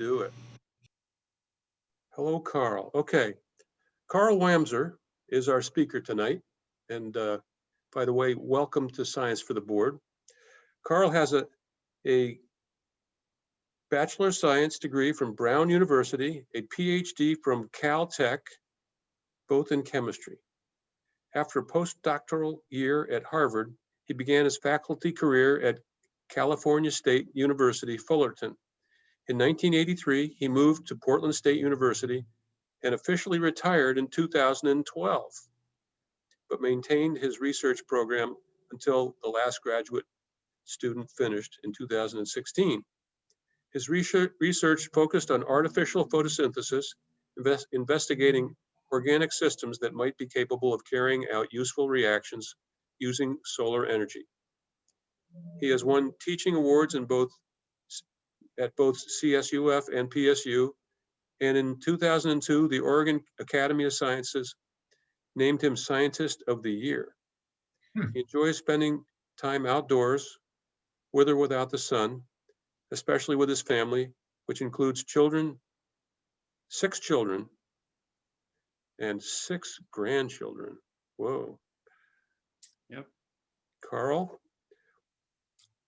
do it. Hello, Carl. Okay. Carl Wamser is our speaker tonight. And by the way, welcome to Science for the Board. Carl has a Bachelor of Science degree from Brown University, a PhD from Caltech, both in chemistry. After a postdoctoral year at Harvard, he began his faculty career at California State University, Fullerton. In 1983, he moved to Portland State University and officially retired in 2012, but maintained his research program until the last graduate student finished in 2016. His research focused on artificial photosynthesis, investigating organic systems that might be capable of carrying out useful reactions using solar energy. He has won teaching awards at both CSUF and PSU, and in 2002, the Oregon Academy of Sciences named him Scientist of the Year. He enjoys spending time outdoors, with or without the sun, especially with his family, which includes 6 children, and 6 grandchildren. Whoa. Yep. Carl,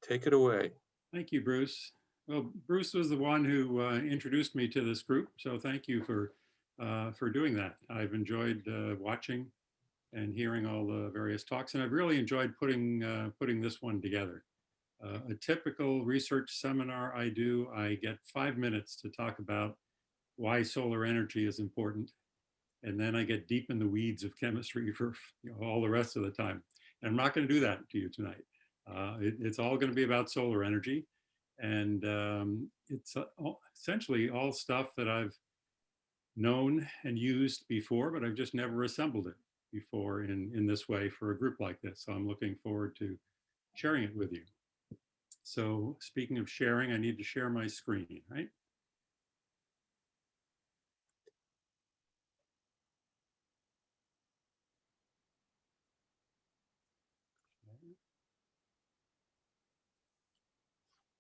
take it away. Thank you, Bruce. Well, Bruce was the one who introduced me to this group, so thank you for doing that. I've enjoyed watching and hearing all the various talks, and I've really enjoyed putting this one together. A typical research seminar I do, I get 5 minutes to talk about why solar energy is important, and then I get deep in the weeds of chemistry for all the rest of the time. And I'm not going to do that to you tonight. It's all going to be about solar energy, and it's essentially all stuff that I've known and used before, but I've just never assembled it before in this way for a group like this. So I'm looking forward to sharing it with you. So speaking of sharing, I need to share my screen, right?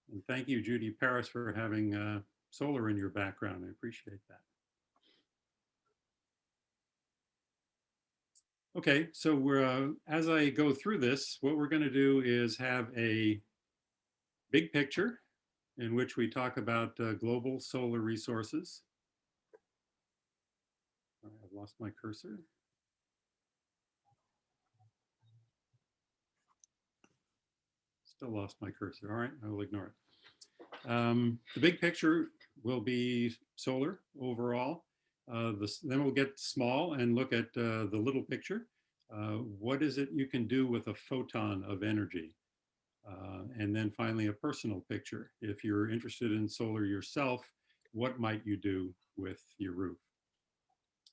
And thank you, Judy Paris, for having solar in your background. I appreciate that. Okay, so as I go through this, what we're going to do is have a big picture in which we talk about global solar resources. I've lost my cursor. Still lost my cursor. All right, I will ignore it. The big picture will be solar overall. Then we'll get small and look at the little picture. What is it you can do with a photon of energy? And then finally, a personal picture. If you're interested in solar yourself, what might you do with your roof?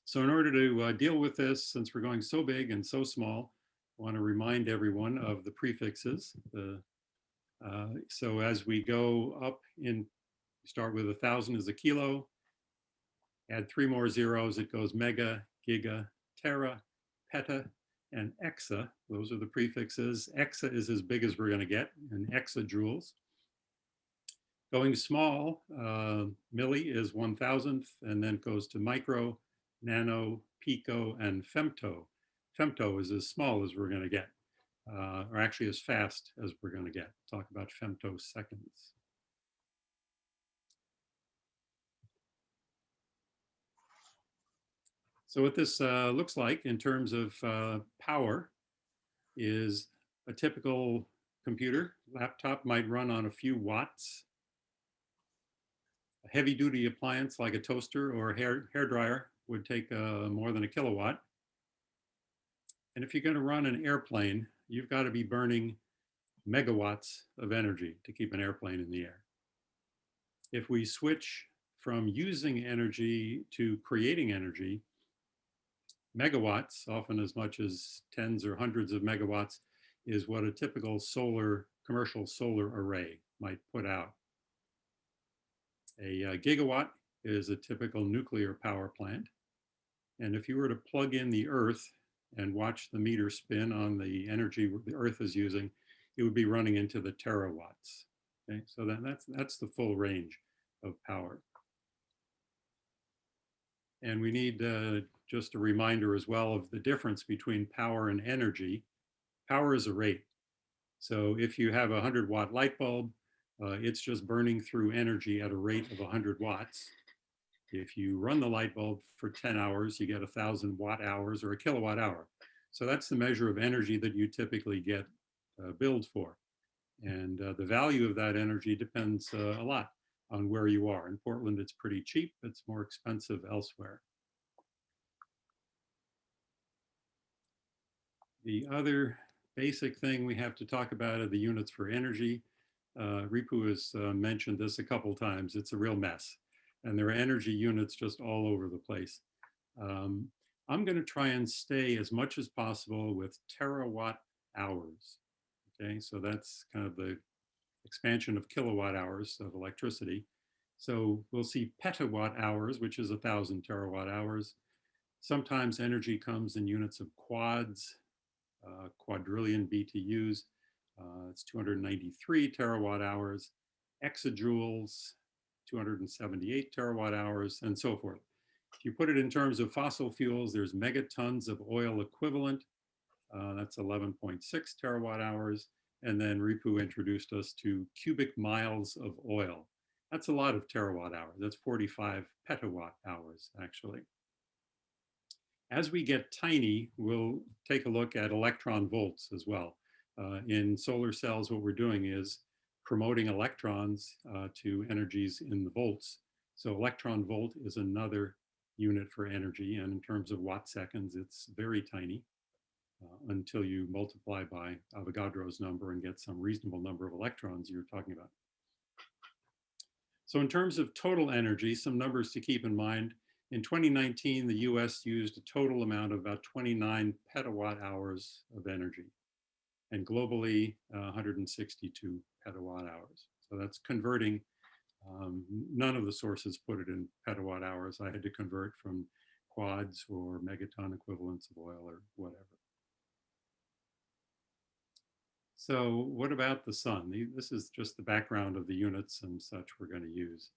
So in order to deal with this, since we're going so big and so small, I want to remind everyone of the prefixes. So as we go up start with 1,000 is a kilo, add 3 more zeros, it goes mega, giga, tera, peta, and exa. Those are the prefixes. Exa is as big as we're going to get, in exajoules. Going small, milli is 1,000th, and then goes to micro, nano, pico, and femto. Femto is as small as we're going to get, or actually as fast as we're going to get. Talk about femtoseconds. So what this looks like in terms of power is a typical computer. Laptop might run on a few watts. A heavy duty appliance like a toaster or a hair dryer would take more than a kilowatt. And if you're going to run an airplane, you've got to be burning megawatts of energy to keep an airplane in the air. If we switch from using energy to creating energy, megawatts, often as much as tens or hundreds of megawatts, is what a typical commercial solar array might put out. A gigawatt is a typical nuclear power plant. And if you were to plug in the Earth and watch the meter spin on the energy the Earth is using, it would be running into the terawatts. Okay, so that's the full range of power. And we need just a reminder as well of the difference between power and energy. Power is a rate. So if you have a 100-watt light bulb, it's just burning through energy at a rate of 100 watts. If you run the light bulb for 10 hours, you get 1,000 watt hours or a kilowatt hour. So that's the measure of energy that you typically get billed for. And the value of that energy depends a lot on where you are. In Portland, it's pretty cheap. It's more expensive elsewhere. The other basic thing we have to talk about are the units for energy. Ripu has mentioned this a couple times. It's a real mess. And there are energy units just all over the place. I'm going to try and stay as much as possible with terawatt hours. Okay, so that's kind of the expansion of kilowatt hours of electricity. So we'll see petawatt hours, which is 1,000 terawatt hours. Sometimes energy comes in units of quads, quadrillion BTUs. It's 293 terawatt hours, exajoules, 278 terawatt hours, and so forth. If you put it in terms of fossil fuels, there's megatons of oil equivalent. That's 11.6 terawatt hours. And then Ripu introduced us to cubic miles of oil. That's a lot of terawatt hours. That's 45 petawatt hours, actually. As we get tiny, we'll take a look at electron volts as well. In solar cells, what we're doing is promoting electrons to energies in the volts. So electron volt is another unit for energy. And in terms of watt seconds, it's very tiny until you multiply by Avogadro's number and get some reasonable number of electrons you're talking about. So in terms of total energy, some numbers to keep in mind. In 2019, the US used a total amount of about 29 petawatt hours of energy, and globally 162 petawatt hours. So that's converting. None of the sources put it in petawatt hours. I had to convert from quads or megaton equivalents of oil or whatever. So what about the sun? This is just the background of the units and such we're going to use.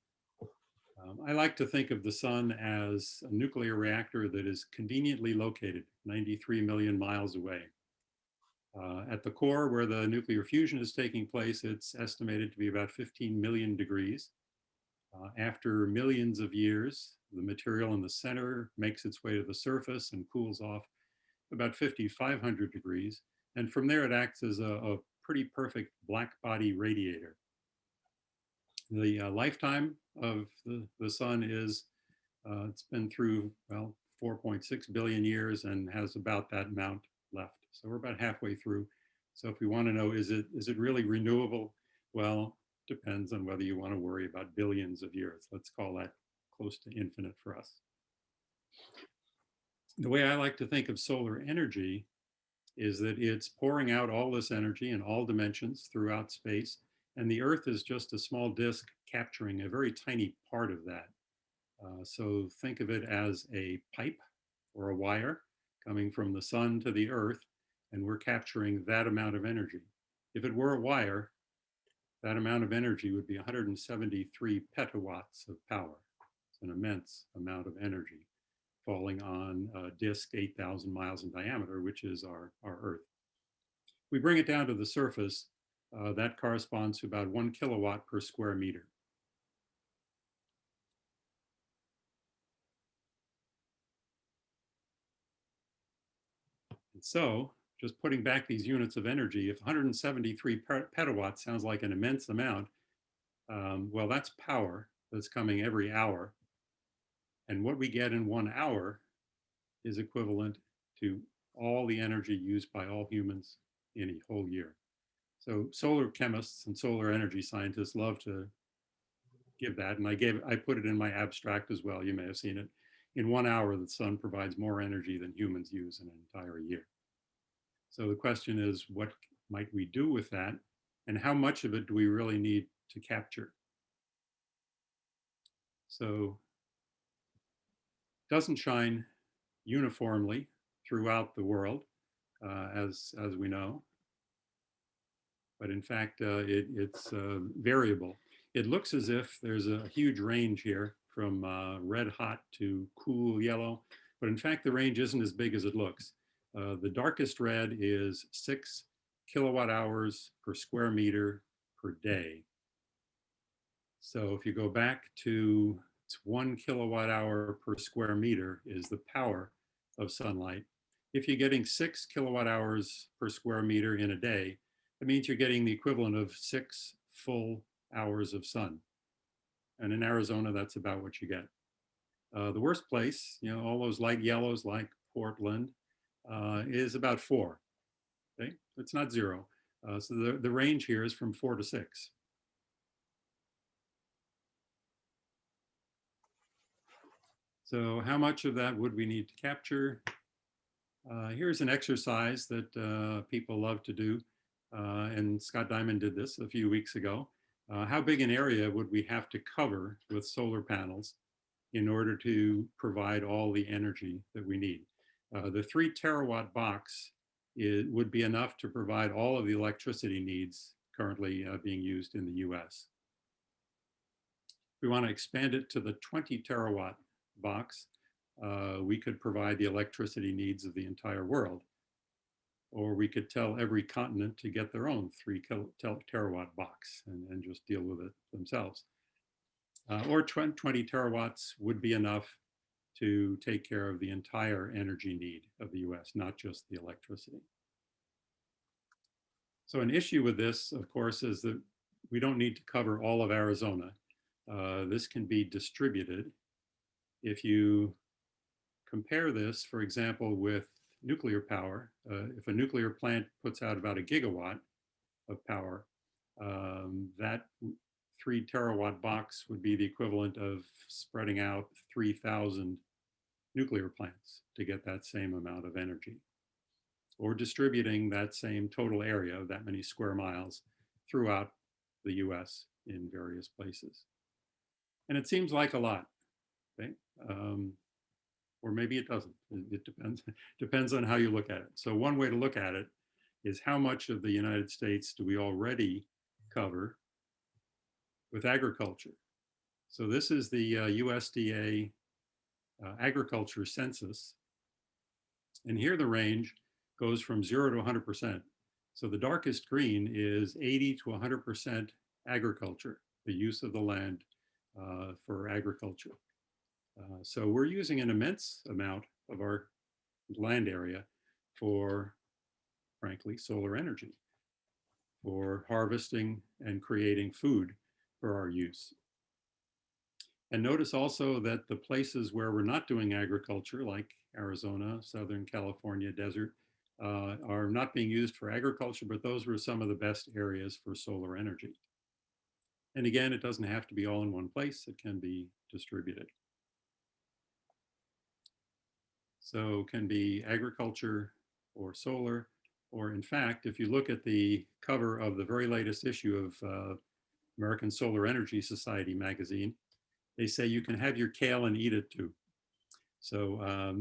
I like to think of the sun as a nuclear reactor that is conveniently located 93 million miles away. At the core where the nuclear fusion is taking place, it's estimated to be about 15 million degrees. After millions of years, the material in the center makes its way to the surface and cools off about 5,500 degrees. And from there, it acts as a pretty perfect black body radiator. The lifetime of the sun is, it's been through, well, 4.6 billion years and has about that amount left. So we're about halfway through. So if we want to know, is it really renewable? Well, depends on whether you want to worry about billions of years. Let's call that close to infinite for us. The way I like to think of solar energy is that it's pouring out all this energy in all dimensions throughout space, and the Earth is just a small disk capturing a very tiny part of that. So think of it as a pipe or a wire coming from the sun to the Earth, and we're capturing that amount of energy. If it were a wire, that amount of energy would be 173 petawatts of power. It's an immense amount of energy falling on a disk 8,000 miles in diameter, which is our Earth. We bring it down to the surface, that corresponds to about 1 kilowatt per square meter. And so, just putting back these units of energy, if 173 petawatts sounds like an immense amount, well, that's power that's coming every hour. And what we get in 1 hour is equivalent to all the energy used by all humans in a whole year. So solar chemists and solar energy scientists love to give that. And I put it in my abstract as well. You may have seen it. In 1 hour, the sun provides more energy than humans use in an entire year. So the question is, what might we do with that? And how much of it do we really need to capture? So it doesn't shine uniformly throughout the world, as we know. But in fact, it's variable. It looks as if there's a huge range here from red hot to cool yellow. But in fact, the range isn't as big as it looks. The darkest red is 6 kilowatt hours per square meter per day. So if you go back to 1 kilowatt hour per square meter is the power of sunlight. If you're getting 6 kilowatt hours per square meter in a day, that means you're getting the equivalent of 6 full hours of sun. And in Arizona, that's about what you get. The worst place, all those light yellows like Portland, is about 4. Okay, it's not 0. So the range here is from 4 to 6. So how much of that would we need to capture? Here's an exercise that people love to do. And Scott Diamond did this a few weeks ago. How big an area would we have to cover with solar panels in order to provide all the energy that we need? The 3 terawatt box would be enough to provide all of the electricity needs currently being used in the US. If we want to expand it to the 20 terawatt box, we could provide the electricity needs of the entire world. Or we could tell every continent to get their own 3 terawatt box and just deal with it themselves. Or 20 terawatts would be enough to take care of the entire energy need of the US, not just the electricity. So an issue with this, of course, is that we don't need to cover all of Arizona. This can be distributed. If you compare this, for example, with nuclear power, if a nuclear plant puts out about a gigawatt of power, that 3 terawatt box would be the equivalent of spreading out 3,000 nuclear plants to get that same amount of energy, or distributing that same total area of that many square miles throughout the US in various places. And it seems like a lot, okay? Or maybe it doesn't. It depends on how you look at it. So one way to look at it is how much of the United States do we already cover with agriculture? So this is the USDA agriculture census. And here the range goes from 0 to 100%. So the darkest green is 80 to 100% agriculture, the use of the land for agriculture. So we're using an immense amount of our land area for, frankly, solar energy, for harvesting and creating food for our use. And notice also that the places where we're not doing agriculture, like Arizona, Southern California desert, are not being used for agriculture, but those were some of the best areas for solar energy. And again, it doesn't have to be all in one place. It can be distributed. So it can be agriculture or solar, or in fact, if you look at the cover of the very latest issue of American Solar Energy Society magazine, they say you can have your kale and eat it too. So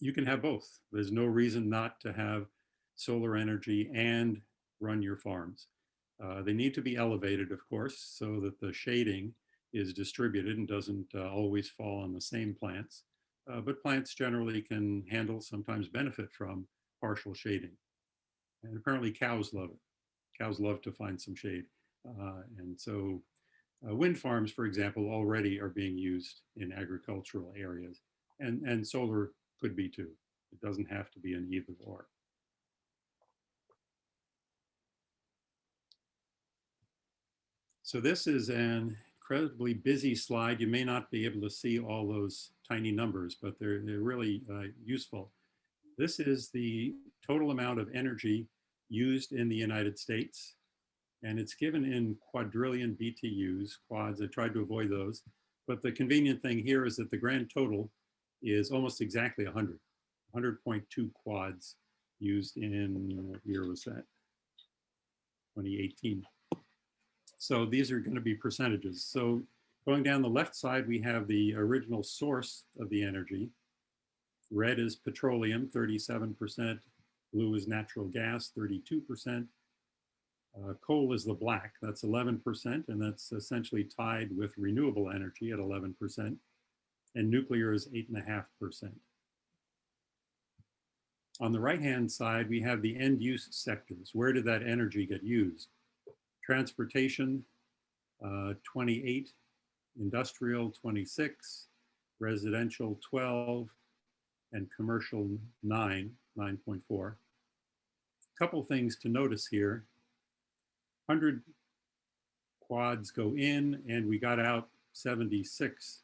you can have both. There's no reason not to have solar energy and run your farms. They need to be elevated, of course, so that the shading is distributed and doesn't always fall on the same plants. But plants generally can handle, sometimes benefit from partial shading. And apparently cows love it. Cows love to find some shade. And so wind farms, for example, already are being used in agricultural areas. And solar could be too. It doesn't have to be an either or. So this is an incredibly busy slide. You may not be able to see all those tiny numbers, but they're really useful. This is the total amount of energy used in the United States, and it's given in quadrillion BTUs, quads. I tried to avoid those, but the convenient thing here is that the grand total is almost exactly 100, 100.2 quads used in, what year was that? 2018. So these are going to be percentages. So going down the left side, we have the original source of the energy. Red is petroleum, 37%. Blue is natural gas, 32%. Coal is the black, that's 11%, and that's essentially tied with renewable energy at 11%, and nuclear is 8.5%. On the right-hand side, we have the end-use sectors. Where did that energy get used? Transportation, 28, industrial, 26, residential, 12, and commercial, 9.4. Couple things to notice here. 100 quads go in, and we got out 76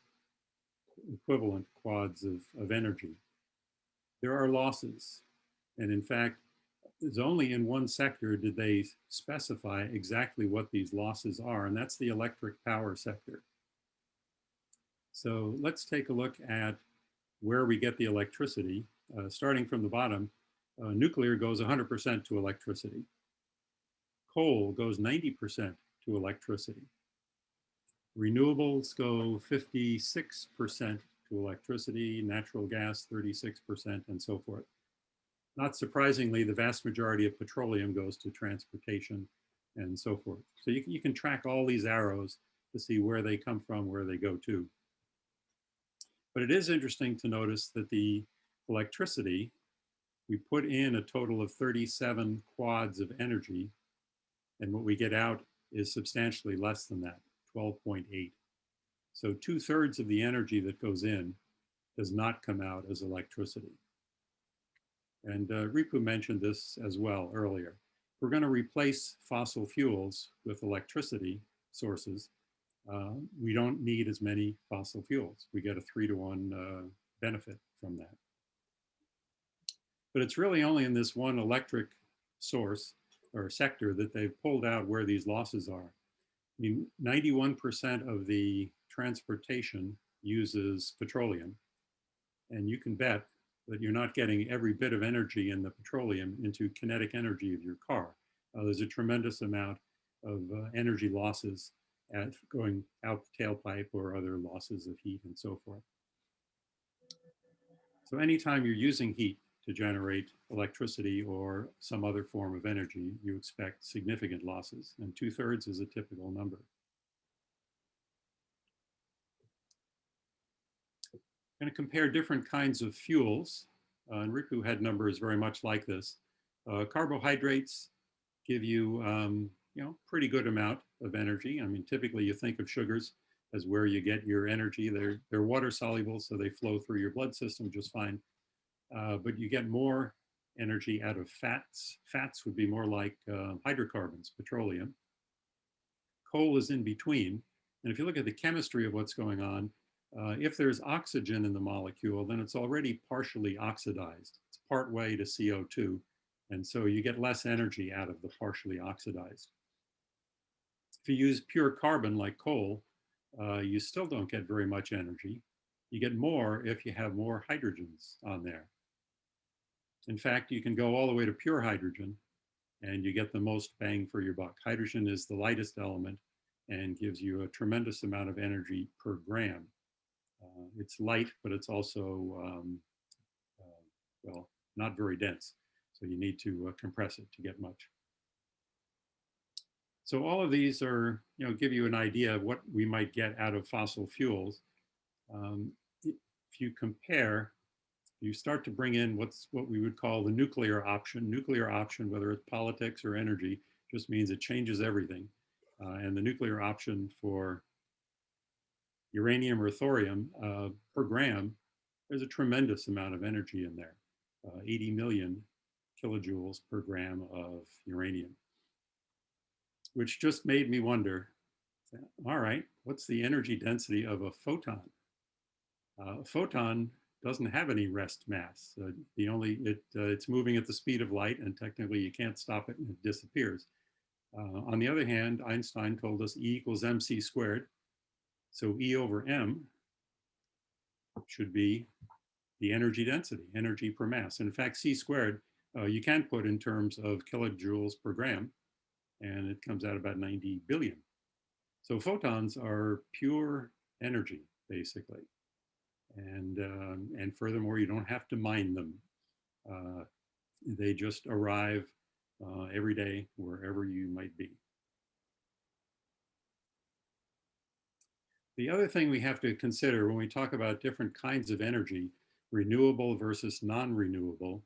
equivalent quads of energy. There are losses. And in fact, it's only in one sector did they specify exactly what these losses are, and that's the electric power sector. So let's take a look at where we get the electricity. Starting from the bottom, nuclear goes 100% to electricity. Coal goes 90% to electricity. Renewables go 56% to electricity, natural gas 36%, and so forth. Not surprisingly, the vast majority of petroleum goes to transportation and so forth. So you can track all these arrows to see where they come from, where they go to. But it is interesting to notice that the electricity, we put in a total of 37 quads of energy, and what we get out is substantially less than that, 12.8. So 2/3 of the energy that goes in does not come out as electricity. And Ripu mentioned this as well earlier. We're going to replace fossil fuels with electricity sources. We don't need as many fossil fuels. We get a 3-to-1 benefit from that. But it's really only in this one electric source or sector that they've pulled out where these losses are. I mean, 91% of the transportation uses petroleum, and you can bet that you're not getting every bit of energy in the petroleum into kinetic energy of your car. There's a tremendous amount of energy losses at going out the tailpipe or other losses of heat and so forth. So anytime you're using heat to generate electricity or some other form of energy, you expect significant losses, and 2/3 is a typical number. I'm going to compare different kinds of fuels, and Riku had numbers very much like this. Carbohydrates give you, pretty good amount of energy. I mean, typically you think of sugars as where you get your energy. They're water soluble, so they flow through your blood system just fine. But you get more energy out of fats. Fats would be more like hydrocarbons, petroleum. Coal is in between. And if you look at the chemistry of what's going on, if there's oxygen in the molecule, then it's already partially oxidized. It's part way to CO2. And so you get less energy out of the partially oxidized. If you use pure carbon like coal, you still don't get very much energy. You get more if you have more hydrogens on there. In fact, you can go all the way to pure hydrogen and you get the most bang for your buck. Hydrogen is the lightest element and gives you a tremendous amount of energy per gram. It's light, but it's also, well, not very dense. So you need to compress it to get much. So all of these are, give you an idea of what we might get out of fossil fuels. If you compare, you start to bring in what we would call the nuclear option. Nuclear option, whether it's politics or energy, just means it changes everything. And the nuclear option for uranium or thorium per gram, there's a tremendous amount of energy in there, 80 million kilojoules per gram of uranium, which just made me wonder, all right, what's the energy density of a photon? A photon doesn't have any rest mass. It's moving at the speed of light, and technically you can't stop it and it disappears. On the other hand, Einstein told us E equals mc squared. So E over m should be the energy density, energy per mass. And in fact, C squared, you can put in terms of kilojoules per gram, and it comes out about 90 billion. So photons are pure energy, basically. And furthermore, you don't have to mine them. They just arrive every day, wherever you might be. The other thing we have to consider when we talk about different kinds of energy, renewable versus non-renewable,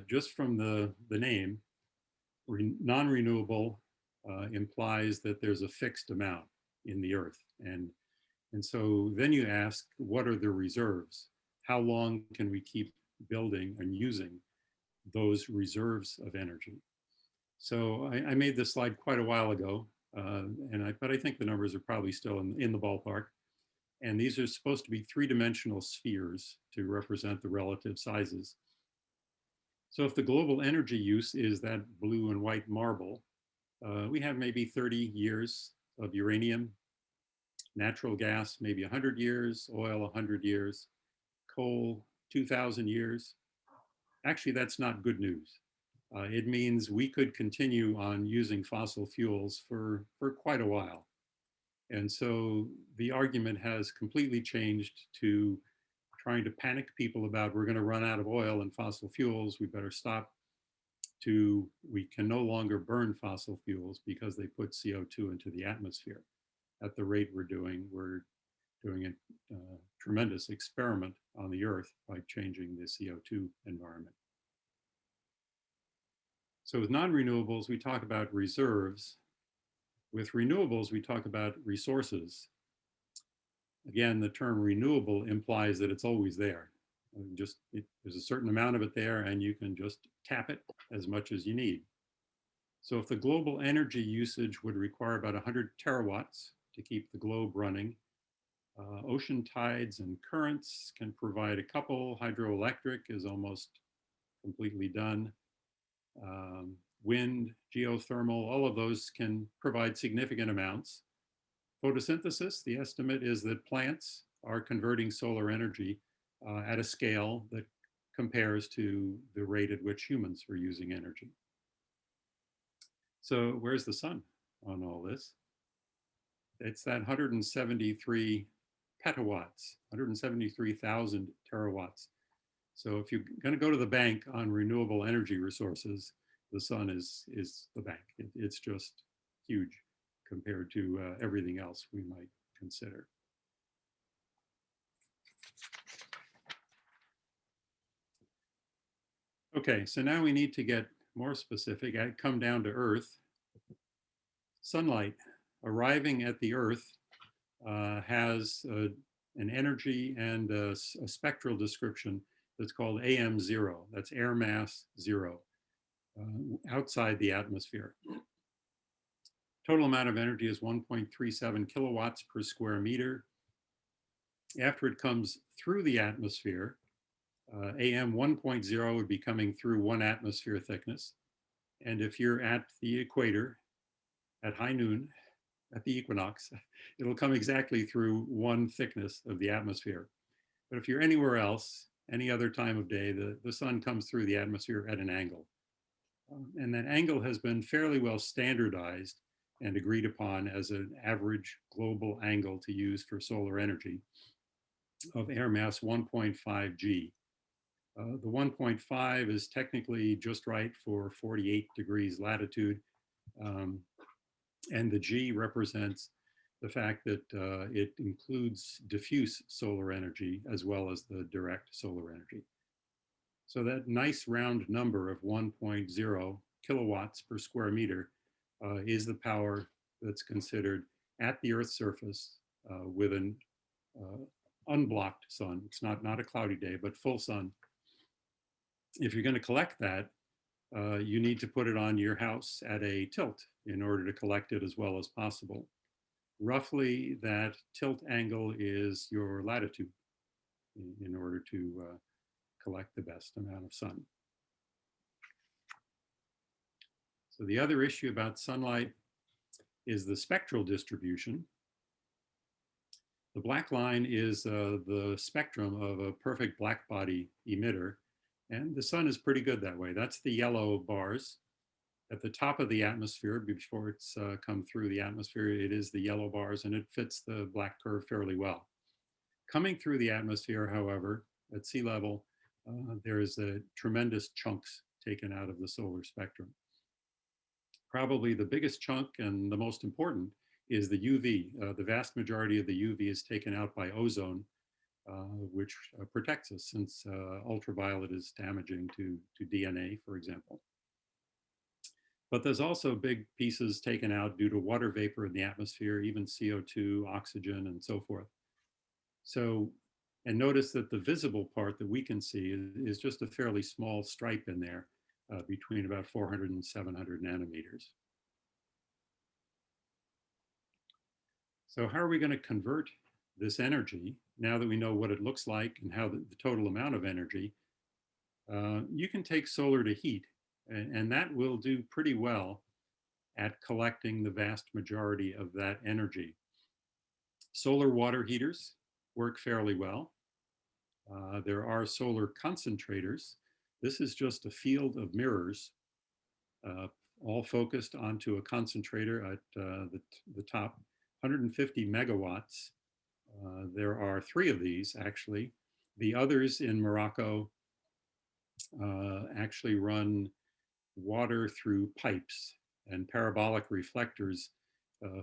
just from the name, non-renewable implies that there's a fixed amount in the earth. And so then you ask, what are the reserves? How long can we keep building and using those reserves of energy? So I made this slide quite a while ago, but I think the numbers are probably still in the ballpark. And these are supposed to be three-dimensional spheres to represent the relative sizes. So if the global energy use is that blue and white marble, we have maybe 30 years of uranium, natural gas, maybe 100 years, oil, 100 years, coal, 2,000 years. Actually, that's not good news. It means we could continue on using fossil fuels for quite a while. And so the argument has completely changed to trying to panic people about we're going to run out of oil and fossil fuels, we better stop, to we can no longer burn fossil fuels because they put CO2 into the atmosphere. At the rate we're doing a tremendous experiment on the Earth by changing the CO2 environment. So with non-renewables, we talk about reserves. With renewables, we talk about resources. Again, the term renewable implies that it's always there. There's a certain amount of it there and you can just tap it as much as you need. So if the global energy usage would require about 100 terawatts to keep the globe running, ocean tides and currents can provide a couple. Hydroelectric is almost completely done. Wind, geothermal, all of those can provide significant amounts. Photosynthesis, the estimate is that plants are converting solar energy at a scale that compares to the rate at which humans are using energy. So where's the sun on all this? It's that 173 petawatts, 173,000 terawatts. So if you're going to go to the bank on renewable energy resources, the sun is the bank. It's just huge compared to everything else we might consider. Okay, so now we need to get more specific. I come down to Earth. Sunlight arriving at the Earth has an energy and a spectral description that's called AM0. That's air mass 0, outside the atmosphere. Total amount of energy is 1.37 kilowatts per square meter. After it comes through the atmosphere, AM 1.0 would be coming through 1 atmosphere thickness. And if you're at the equator at high noon, at the equinox, it'll come exactly through 1 thickness of the atmosphere. But if you're anywhere else, any other time of day, the sun comes through the atmosphere at an angle. And that angle has been fairly well standardized and agreed upon as an average global angle to use for solar energy of air mass 1.5 G. The 1.5 is technically just right for 48 degrees latitude. And the G represents the fact that it includes diffuse solar energy as well as the direct solar energy. So that nice round number of 1.0 kilowatts per square meter is the power that's considered at the Earth's surface with an unblocked sun. It's not a cloudy day, but full sun. If you're going to collect that, you need to put it on your house at a tilt in order to collect it as well as possible. Roughly, that tilt angle is your latitude in order to collect the best amount of sun. So the other issue about sunlight is the spectral distribution. The black line is the spectrum of a perfect black body emitter, and the sun is pretty good that way. That's the yellow bars. At the top of the atmosphere, before it's come through the atmosphere, it is the yellow bars, and it fits the black curve fairly well. Coming through the atmosphere, however, at sea level, there's tremendous chunks taken out of the solar spectrum. Probably the biggest chunk and the most important is the UV. The vast majority of the UV is taken out by ozone, which protects us since ultraviolet is damaging to DNA, for example. But there's also big pieces taken out due to water vapor in the atmosphere, even CO2, oxygen, and so forth. So, and notice that the visible part that we can see is just a fairly small stripe in there between about 400 and 700 nanometers. So how are we going to convert this energy now that we know what it looks like and how the total amount of energy? You can take solar to heat, and that will do pretty well at collecting the vast majority of that energy. Solar water heaters work fairly well. There are solar concentrators. This is just a field of mirrors, all focused onto a concentrator at the top, 150 megawatts. There are 3 of these, actually. The others in Morocco actually run water through pipes, and parabolic reflectors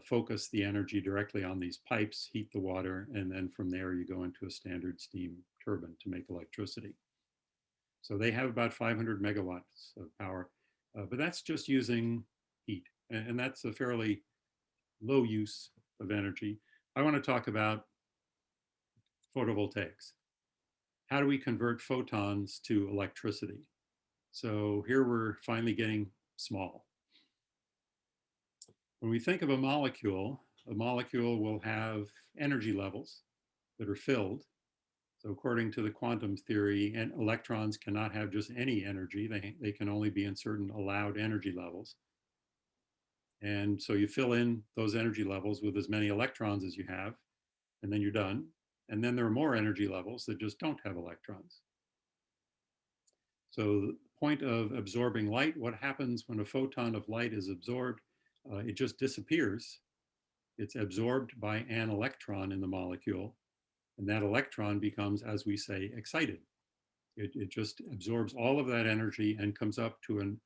focus the energy directly on these pipes, heat the water, and then from there you go into a standard steam turbine to make electricity. So they have about 500 megawatts of power, but that's just using heat, and that's a fairly low use of energy. I want to talk about photovoltaics. How do we convert photons to electricity? So here we're finally getting small. When we think of a molecule will have energy levels that are filled. So according to the quantum theory, and electrons cannot have just any energy. They can only be in certain allowed energy levels. And so you fill in those energy levels with as many electrons as you have, and then you're done. And then there are more energy levels that just don't have electrons. So the point of absorbing light, what happens when a photon of light is absorbed? It just disappears. It's absorbed by an electron in the molecule, and that electron becomes, as we say, excited. It just absorbs all of that energy and comes up to an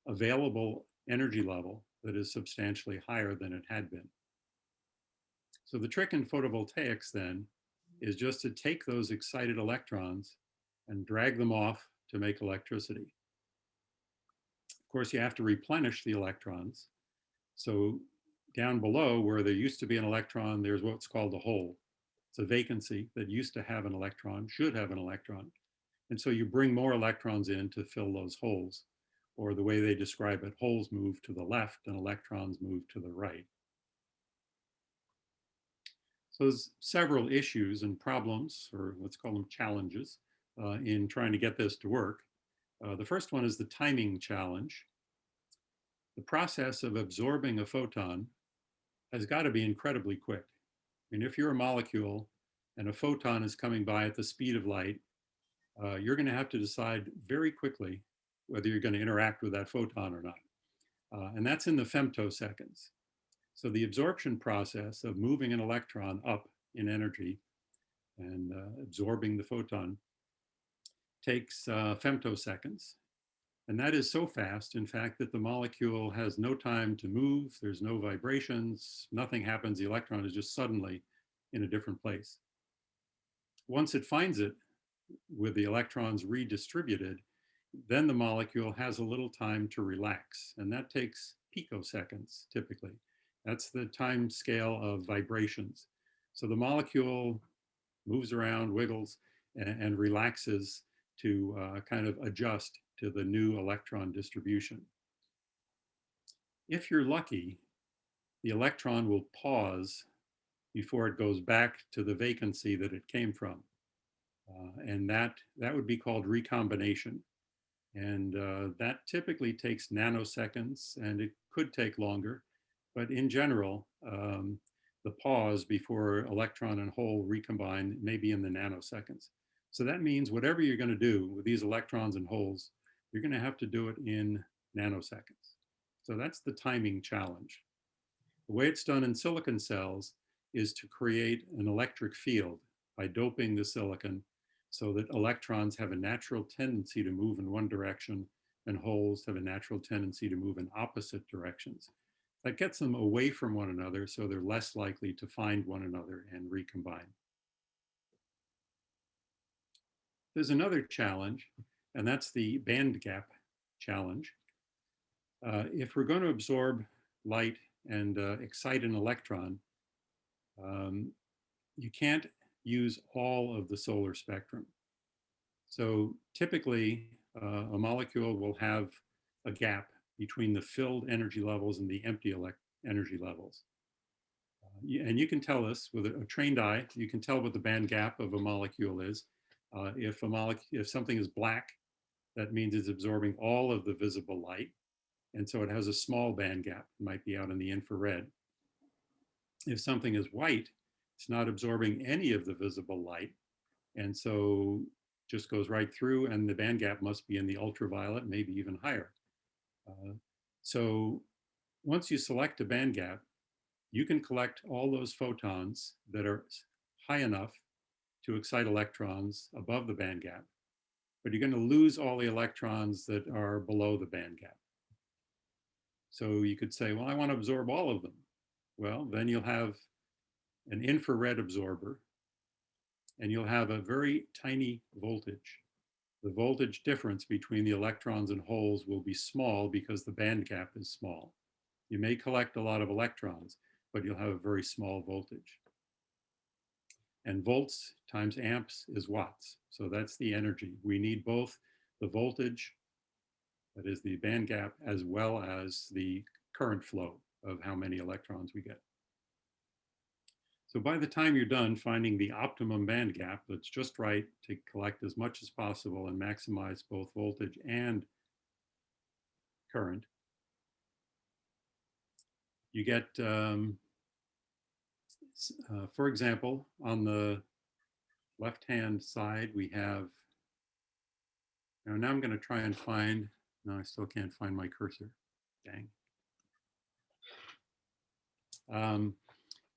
available energy level that is substantially higher than it had been. So the trick in photovoltaics then is just to take those excited electrons and drag them off to make electricity. Of course, you have to replenish the electrons. So down below where there used to be an electron, there's what's called a hole. It's a vacancy that used to have an electron, should have an electron. And so you bring more electrons in to fill those holes, or the way they describe it, holes move to the left and electrons move to the right. So there's several issues and problems, or let's call them challenges, in trying to get this to work. The first one is the timing challenge. The process of absorbing a photon has got to be incredibly quick. I mean, if you're a molecule and a photon is coming by at the speed of light, you're going to have to decide very quickly whether you're going to interact with that photon or not. And that's in the femtoseconds. So the absorption process of moving an electron up in energy and absorbing the photon takes femtoseconds. And that is so fast, in fact, that the molecule has no time to move. There's no vibrations, nothing happens. The electron is just suddenly in a different place. Once it finds it, with the electrons redistributed, then the molecule has a little time to relax. And that takes picoseconds, typically. That's the time scale of vibrations. So the molecule moves around, wiggles, and relaxes to kind of adjust to the new electron distribution. If you're lucky, the electron will pause before it goes back to the vacancy that it came from. And that would be called recombination. And that typically takes nanoseconds, and it could take longer. But in general, the pause before electron and hole recombine may be in the nanoseconds. So that means whatever you're going to do with these electrons and holes, you're going to have to do it in nanoseconds. So that's the timing challenge. The way it's done in silicon cells is to create an electric field by doping the silicon so that electrons have a natural tendency to move in one direction and holes have a natural tendency to move in opposite directions. That gets them away from one another, so they're less likely to find one another and recombine. There's another challenge, and that's the band gap challenge. If we're going to absorb light and excite an electron, you can't use all of the solar spectrum. So typically, a molecule will have a gap between the filled energy levels and the empty energy levels. And you can tell this with a trained eye. You can tell what the band gap of a molecule is. If something is black, that means it's absorbing all of the visible light. And so it has a small band gap. It might be out in the infrared. If something is white, it's not absorbing any of the visible light. And so just goes right through, and the band gap must be in the ultraviolet, maybe even higher. So once you select a band gap, you can collect all those photons that are high enough to excite electrons above the band gap, but you're going to lose all the electrons that are below the band gap. So you could say, well, I want to absorb all of them. Well, then you'll have an infrared absorber, and you'll have a very tiny voltage. The voltage difference between the electrons and holes will be small because the band gap is small. You may collect a lot of electrons, but you'll have a very small voltage. And volts times amps is watts. So that's the energy. We need both the voltage, that is the band gap, as well as the current flow of how many electrons we get. So by the time you're done finding the optimum band gap that's just right to collect as much as possible and maximize both voltage and current, you get, for example, on the left-hand side, we have, now I'm going to try and find, no, I still can't find my cursor. Dang.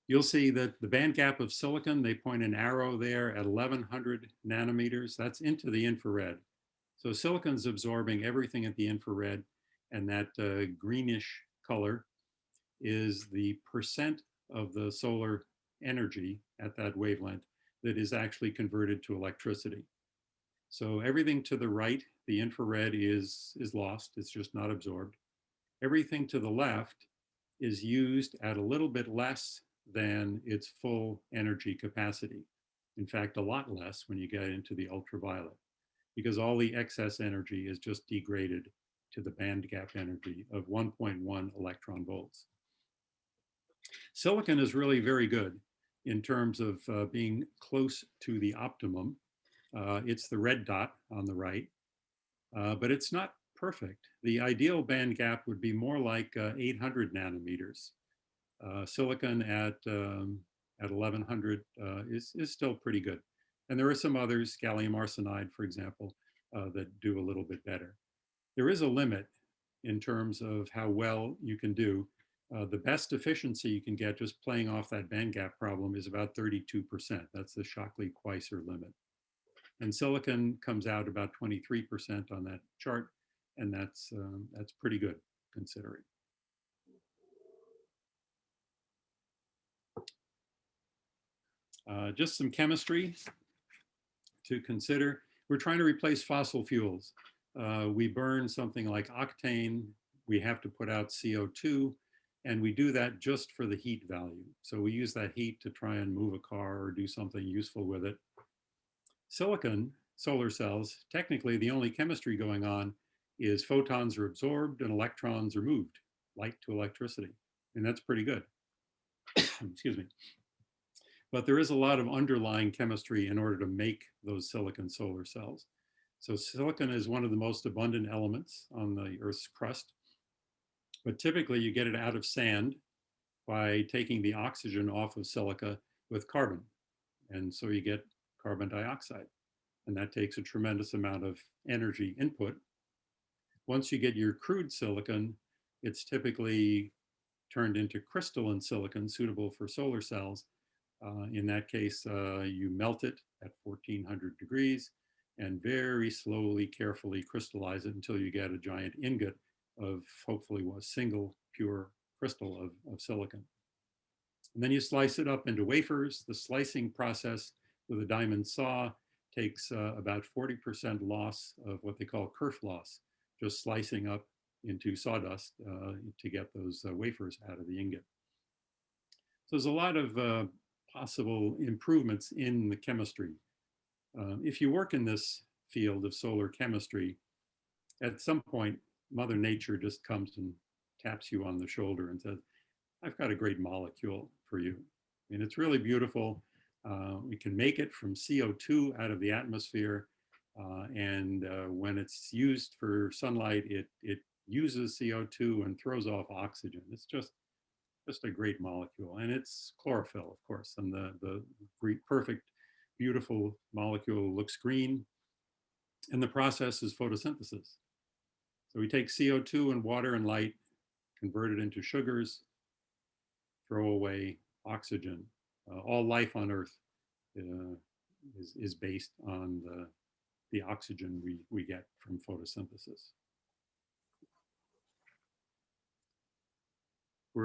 You'll see that the band gap of silicon, they point an arrow there at 1100 nanometers. That's into the infrared. So silicon's absorbing everything at the infrared, and that greenish color is the percent of the solar energy at that wavelength that is actually converted to electricity. So everything to the right, the infrared is lost. It's just not absorbed. Everything to the left is used at a little bit less than its full energy capacity. In fact, a lot less when you get into the ultraviolet, because all the excess energy is just degraded to the band gap energy of 1.1 electron volts. Silicon is really very good in terms of being close to the optimum. It's the red dot on the right, but it's not perfect. The ideal band gap would be more like 800 nanometers. Silicon at 1100 is still pretty good. And there are some others, gallium arsenide, for example, that do a little bit better. There is a limit in terms of how well you can do. The best efficiency you can get just playing off that band gap problem is about 32%. That's the Shockley-Queisser limit. And silicon comes out about 23% on that chart, and that's pretty good considering. Just some chemistry to consider. We're trying to replace fossil fuels. We burn something like octane. We have to put out CO2, and we do that just for the heat value. So we use that heat to try and move a car or do something useful with it. Silicon, solar cells, technically the only chemistry going on is photons are absorbed and electrons are moved, light to electricity. And that's pretty good. Excuse me. But there is a lot of underlying chemistry in order to make those silicon solar cells. So silicon is one of the most abundant elements on the Earth's crust. But typically you get it out of sand by taking the oxygen off of silica with carbon. And so you get carbon dioxide. And that takes a tremendous amount of energy input. Once you get your crude silicon, it's typically turned into crystalline silicon suitable for solar cells. In that case, you melt it at 1400 degrees, and very slowly, carefully crystallize it until you get a giant ingot of hopefully a single pure crystal of silicon. And then you slice it up into wafers. The slicing process with a diamond saw takes about 40% loss of what they call kerf loss, just slicing up into sawdust to get those wafers out of the ingot. So there's a lot of possible improvements in the chemistry. If you work in this field of solar chemistry, at some point, Mother Nature just comes and taps you on the shoulder and says, I've got a great molecule for you. And it's really beautiful. We can make it from CO2 out of the atmosphere. And when it's used for sunlight, it uses CO2 and throws off oxygen. It's just a great molecule. And it's chlorophyll, of course. And the perfect, beautiful molecule looks green. And the process is photosynthesis. So we take CO2 and water and light, convert it into sugars, throw away oxygen. All life on Earth is based on the oxygen we get from photosynthesis. We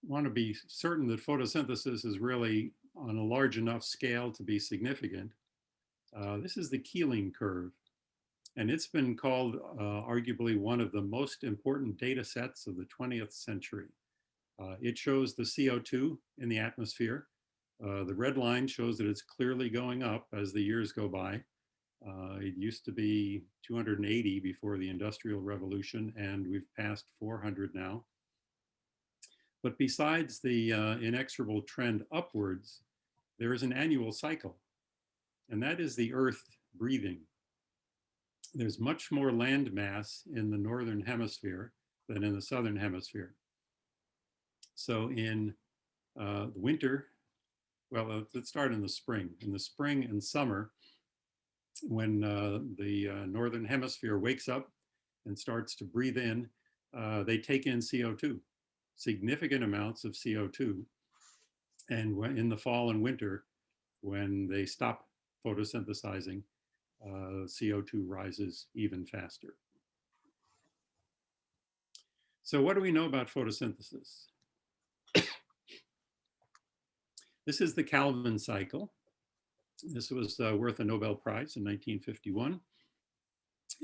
want to be certain that photosynthesis is really on a large enough scale to be significant. This is the Keeling curve. And it's been called arguably one of the most important data sets of the 20th century. It shows the CO2 in the atmosphere. The red line shows that it's clearly going up as the years go by. It used to be 280 before the Industrial Revolution, and we've passed 400 now. But besides the inexorable trend upwards, there is an annual cycle, and that is the Earth breathing. There's much more land mass in the northern hemisphere than in the southern hemisphere. So in the winter, well, let's start in the spring. In the spring and summer, when the northern hemisphere wakes up and starts to breathe in, they take in CO2, significant amounts of CO2. And when, in the fall and winter, when they stop photosynthesizing, CO2 rises even faster. So what do we know about photosynthesis? This is the Calvin cycle. This was worth a Nobel Prize in 1951.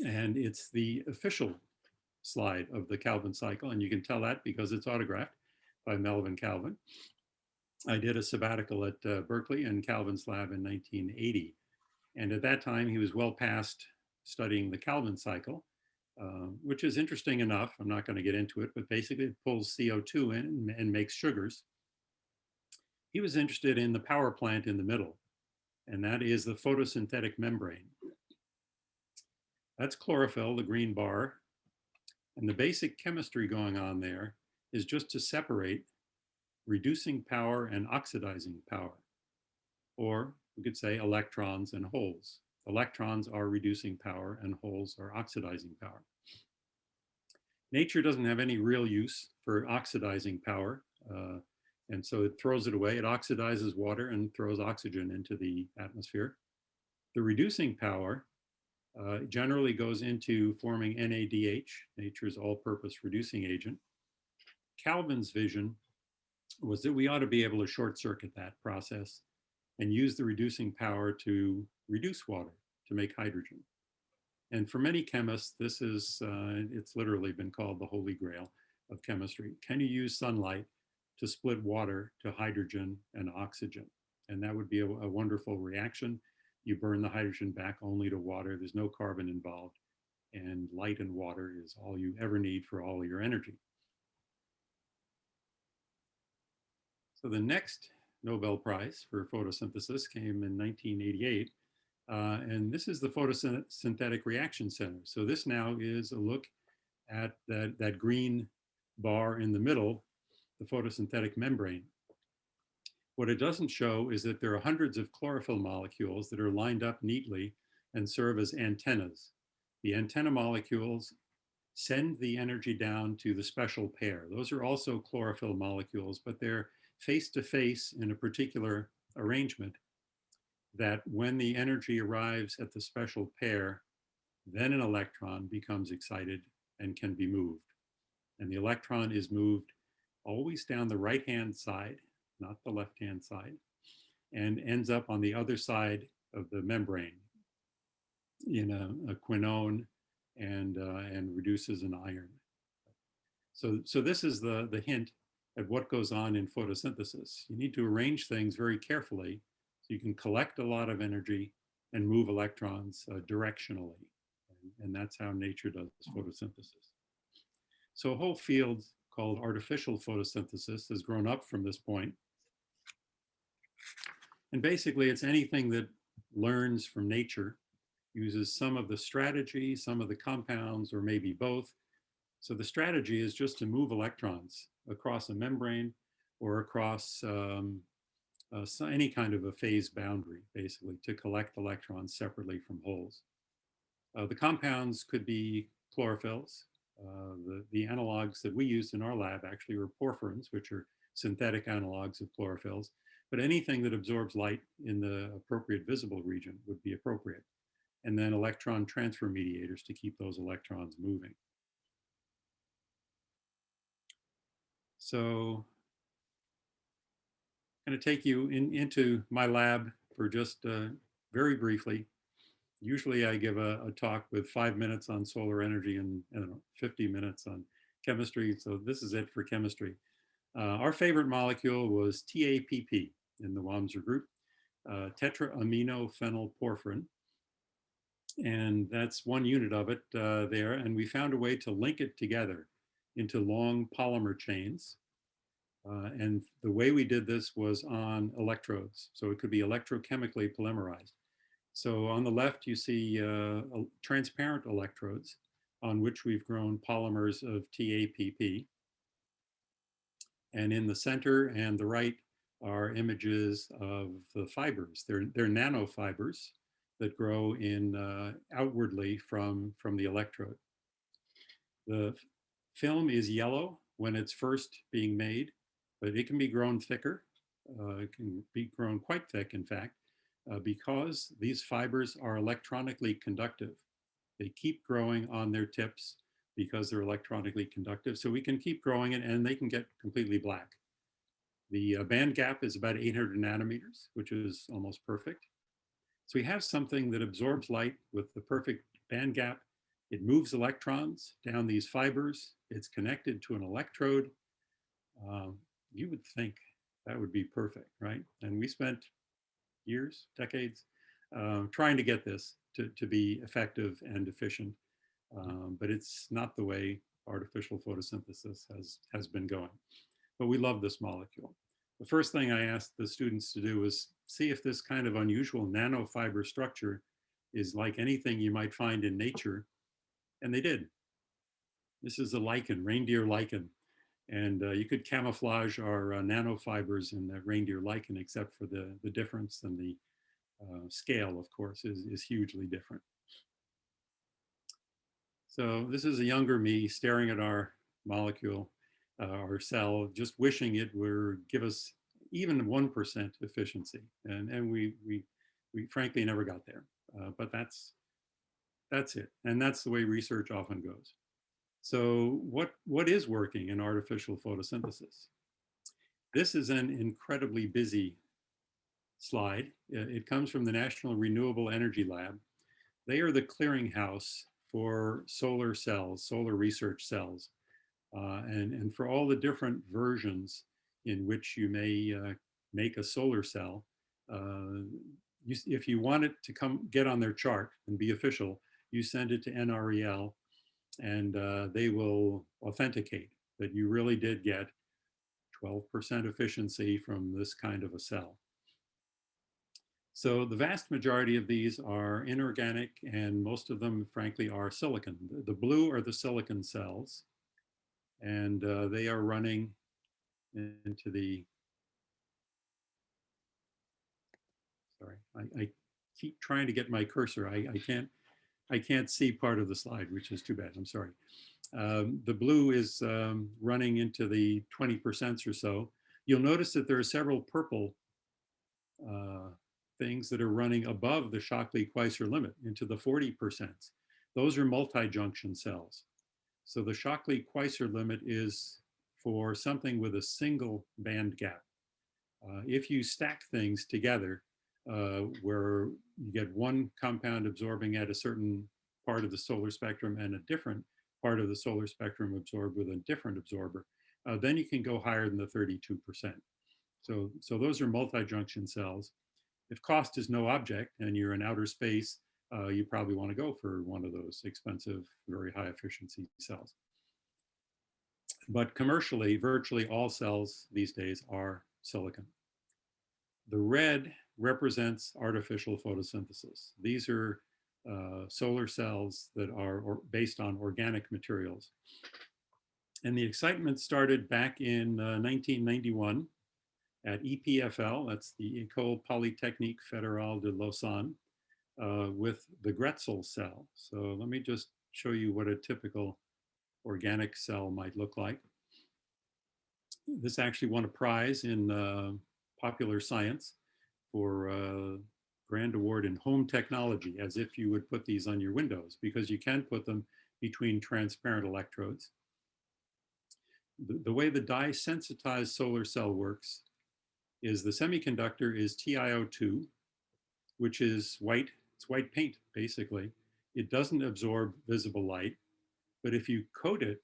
And it's the official slide of the Calvin cycle. And you can tell that because it's autographed by Melvin Calvin. I did a sabbatical at Berkeley in Calvin's lab in 1980. And at that time, he was well past studying the Calvin cycle, which is interesting enough. I'm not going to get into it, but basically it pulls CO2 in and makes sugars. He was interested in the power plant in the middle, and that is the photosynthetic membrane. That's chlorophyll, the green bar. And the basic chemistry going on there is just to separate reducing power and oxidizing power, or we could say electrons and holes. Electrons are reducing power and holes are oxidizing power. Nature doesn't have any real use for oxidizing power, and so it throws it away. It oxidizes water and throws oxygen into the atmosphere. The reducing power generally goes into forming NADH, nature's all-purpose reducing agent. Calvin's vision was that we ought to be able to short circuit that process and use the reducing power to reduce water, to make hydrogen. And for many chemists, this is, it's literally been called the holy grail of chemistry. Can you use sunlight to split water to hydrogen and oxygen? And that would be a wonderful reaction. You burn the hydrogen back only to water. There's no carbon involved. And light and water is all you ever need for all your energy. So the next Nobel Prize for photosynthesis came in 1988. And this is the photosynthetic reaction center. So this now is a look at that green bar in the middle, the photosynthetic membrane. What it doesn't show is that there are hundreds of chlorophyll molecules that are lined up neatly and serve as antennas. The antenna molecules send the energy down to the special pair. Those are also chlorophyll molecules, but they're face to face in a particular arrangement. that when the energy arrives at the special pair, then an electron becomes excited and can be moved. And the electron is moved always down the right-hand side, not the left-hand side, and ends up on the other side of the membrane in a quinone and reduces an iron. So this is the hint at what goes on in photosynthesis. You need to arrange things very carefully so you can collect a lot of energy and move electrons directionally. And that's how nature does photosynthesis. So a whole field called artificial photosynthesis has grown up from this point. And basically it's anything that learns from nature, uses some of the strategy, some of the compounds, or maybe both. So the strategy is just to move electrons across a membrane or across any kind of a phase boundary, basically, to collect electrons separately from holes. The compounds could be chlorophylls. The analogs that we used in our lab actually were porphyrins, which are synthetic analogs of chlorophylls. But anything that absorbs light in the appropriate visible region would be appropriate. And then electron transfer mediators to keep those electrons moving. So I'm going to take you into my lab for just very briefly. Usually I give a talk with 5 minutes on solar energy and I don't know, 50 minutes on chemistry. So this is it for chemistry. Our favorite molecule was TAPP in the Wamser group, tetraaminophenylporphyrin. And that's one unit of it there. And we found a way to link it together into long polymer chains. And the way we did this was on electrodes. So it could be electrochemically polymerized. So on the left, you see transparent electrodes on which we've grown polymers of TAPP. And in the center and the right are images of the fibers. They're nanofibers that grow in outwardly from the electrode. The film is yellow when it's first being made, but it can be grown thicker. It can be grown quite thick, in fact, because these fibers are electronically conductive. They keep growing on their tips because they're electronically conductive. So we can keep growing it and they can get completely black. The band gap is about 800 nanometers, which is almost perfect. So we have something that absorbs light with the perfect band gap. It moves electrons down these fibers. It's connected to an electrode. You would think that would be perfect, right? And we spent years, decades, trying to get this to be effective and efficient. But it's not the way artificial photosynthesis has been going. But we love this molecule. The first thing I asked the students to do was see if this kind of unusual nanofiber structure is like anything you might find in nature. And they did. This is a lichen, reindeer lichen. And you could camouflage our nanofibers in the reindeer lichen, except for the difference, and the scale, of course, is hugely different. So this is a younger me staring at our molecule, our cell, just wishing it would give us even 1% efficiency. And we frankly never got there, but that's it. And that's the way research often goes. So what is working in artificial photosynthesis? This is an incredibly busy slide. It comes from the National Renewable Energy Lab. They are the clearinghouse for solar cells, solar research cells, and for all the different versions in which you may make a solar cell. If you want it to get on their chart and be official, you send it to NREL, and they will authenticate that you really did get 12% efficiency from this kind of a cell. So the vast majority of these are inorganic, and most of them, frankly, are silicon. The blue are the silicon cells, and they are running into the, sorry, I keep trying to get my cursor. I can't see part of the slide, which is too bad, I'm sorry. The blue is running into the 20% or so. You'll notice that there are several purple things that are running above the Shockley-Queisser limit into the 40%. Those are multi-junction cells. So the Shockley-Queisser limit is for something with a single band gap. If you stack things together where you get one compound absorbing at a certain part of the solar spectrum and a different part of the solar spectrum absorbed with a different absorber, then you can go higher than the 32%. So those are multi-junction cells. If cost is no object and you're in outer space, you probably want to go for one of those expensive, very high efficiency cells. But commercially, virtually all cells these days are silicon. The red represents artificial photosynthesis. These are solar cells that are based on organic materials. And the excitement started back in 1991 at EPFL, that's the École Polytechnique Fédérale de Lausanne, with the Grätzel cell. So let me just show you what a typical organic cell might look like. This actually won a prize in popular science for a grand award in home technology, as if you would put these on your windows, because you can put them between transparent electrodes. The way the dye-sensitized solar cell works is the semiconductor is TiO2, which is white. It's white paint, basically. It doesn't absorb visible light, but if you coat it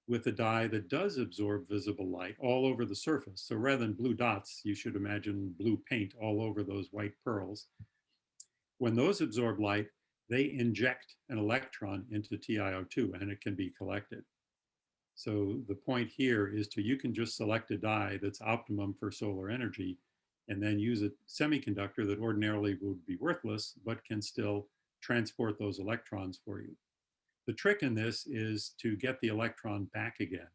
with a dye that does absorb visible light all over the surface, so rather than blue dots, you should imagine blue paint all over those white pearls. When those absorb light, they inject an electron into TiO2 and it can be collected. So the point here is you can just select a dye that's optimum for solar energy and then use a semiconductor that ordinarily would be worthless, but can still transport those electrons for you. The trick in this is to get the electron back again.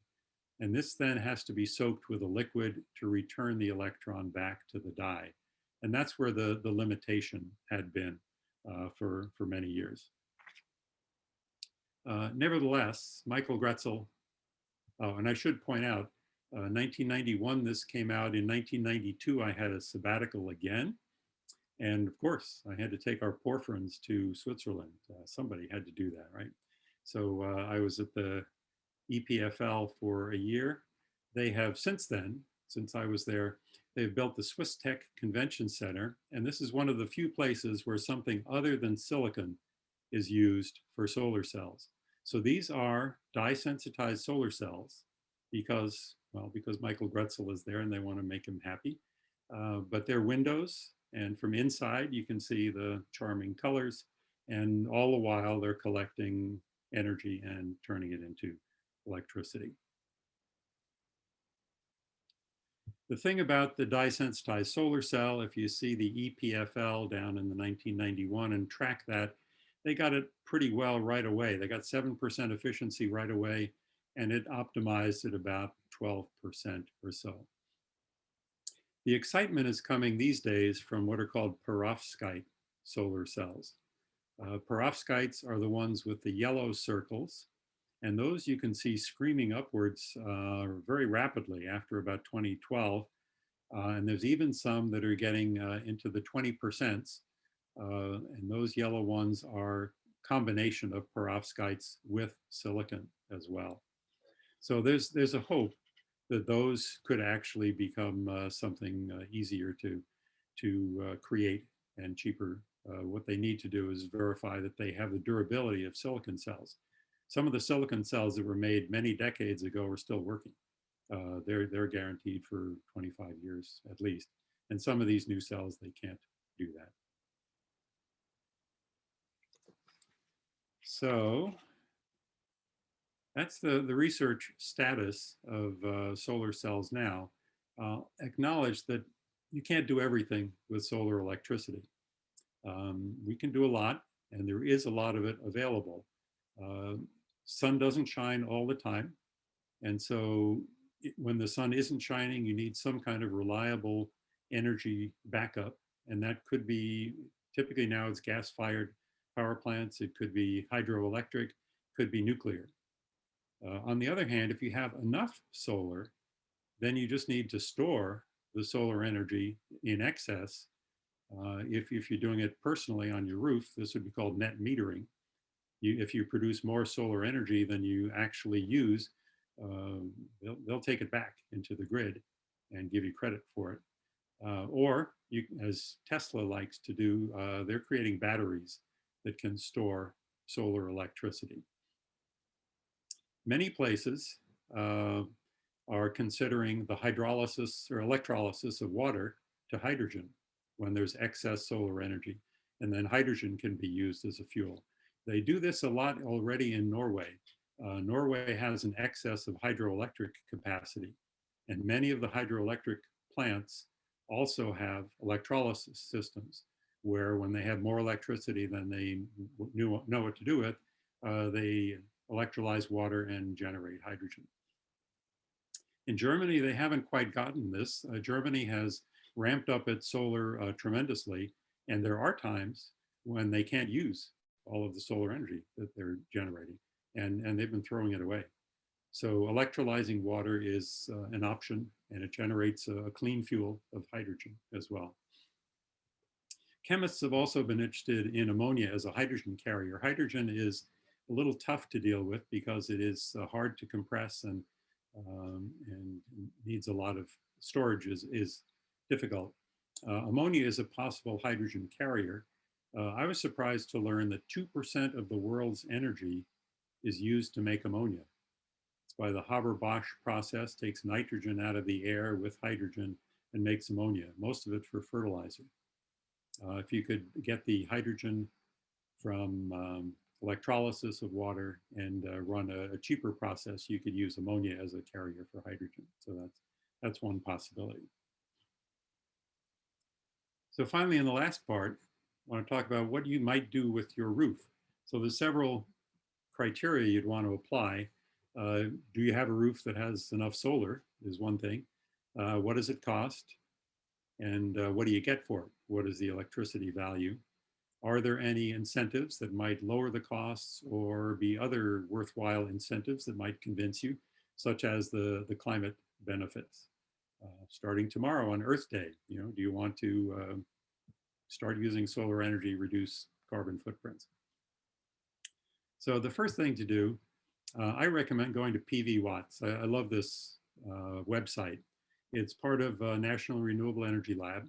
And this then has to be soaked with a liquid to return the electron back to the dye. And that's where the limitation had been for many years. Nevertheless, Michael Grätzel, and I should point out, 1991, this came out. In 1992, I had a sabbatical again. And of course, I had to take our porphyrins to Switzerland. Somebody had to do that, right? So I was at the EPFL for a year. They have since then, since I was there, they've built the Swiss Tech Convention Center. And this is one of the few places where something other than silicon is used for solar cells. So these are dye-sensitized solar cells because Michael Grätzel is there and they want to make him happy. But they're windows, and from inside you can see the charming colors, and all the while they're collecting energy and turning it into electricity. The thing about the dye-sensitized solar cell, if you see the EPFL down in the 1991 and track that, they got it pretty well right away. They got 7% efficiency right away, and it optimized at about 12% or so. The excitement is coming these days from what are called perovskite solar cells. Perovskites are the ones with the yellow circles, and those you can see screaming upwards very rapidly after about 2012. And there's even some that are getting into the 20%. And those yellow ones are combination of perovskites with silicon as well. So there's a hope that those could actually become something easier to create and cheaper. What they need to do is verify that they have the durability of silicon cells. Some of the silicon cells that were made many decades ago are still working. They're guaranteed for 25 years at least. And some of these new cells, they can't do that. So that's the research status of solar cells now. Acknowledge that you can't do everything with solar electricity. We can do a lot, and there is a lot of it available. Sun doesn't shine all the time. And so when the sun isn't shining, you need some kind of reliable energy backup. And that could be, typically now it's gas-fired power plants, it could be hydroelectric, could be nuclear. On the other hand, if you have enough solar, then you just need to store the solar energy in excess If you're doing it personally on your roof, this would be called net metering. If you produce more solar energy than you actually use, they'll take it back into the grid and give you credit for it. Or you, as Tesla likes to do, they're creating batteries that can store solar electricity. Many places are considering the hydrolysis or electrolysis of water to hydrogen when there's excess solar energy, and then hydrogen can be used as a fuel. They do this a lot already in Norway. Norway has an excess of hydroelectric capacity, and many of the hydroelectric plants also have electrolysis systems where when they have more electricity than they know what to do with, they electrolyze water and generate hydrogen. In Germany, they haven't quite gotten this. Germany has ramped up its solar tremendously, and there are times when they can't use all of the solar energy that they're generating, and they've been throwing it away. So electrolyzing water is an option, and it generates a clean fuel of hydrogen as well. Chemists have also been interested in ammonia as a hydrogen carrier. Hydrogen is a little tough to deal with because it is hard to compress and needs a lot of storage, is difficult. Ammonia is a possible hydrogen carrier. I was surprised to learn that 2% of the world's energy is used to make ammonia. It's by the Haber-Bosch process, takes nitrogen out of the air with hydrogen and makes ammonia, most of it for fertilizer. If you could get the hydrogen from electrolysis of water and run a cheaper process, you could use ammonia as a carrier for hydrogen. So that's one possibility. So finally, in the last part, I want to talk about what you might do with your roof. So there's several criteria you'd want to apply. Do you have a roof that has enough solar is one thing. What does it cost? And what do you get for it? What is the electricity value? Are there any incentives that might lower the costs or be other worthwhile incentives that might convince you, such as the climate benefits? Starting tomorrow on Earth Day, do you want to start using solar energy, reduce carbon footprints? So the first thing to do, I recommend going to PV Watts. I love this website. It's part of National Renewable Energy Lab.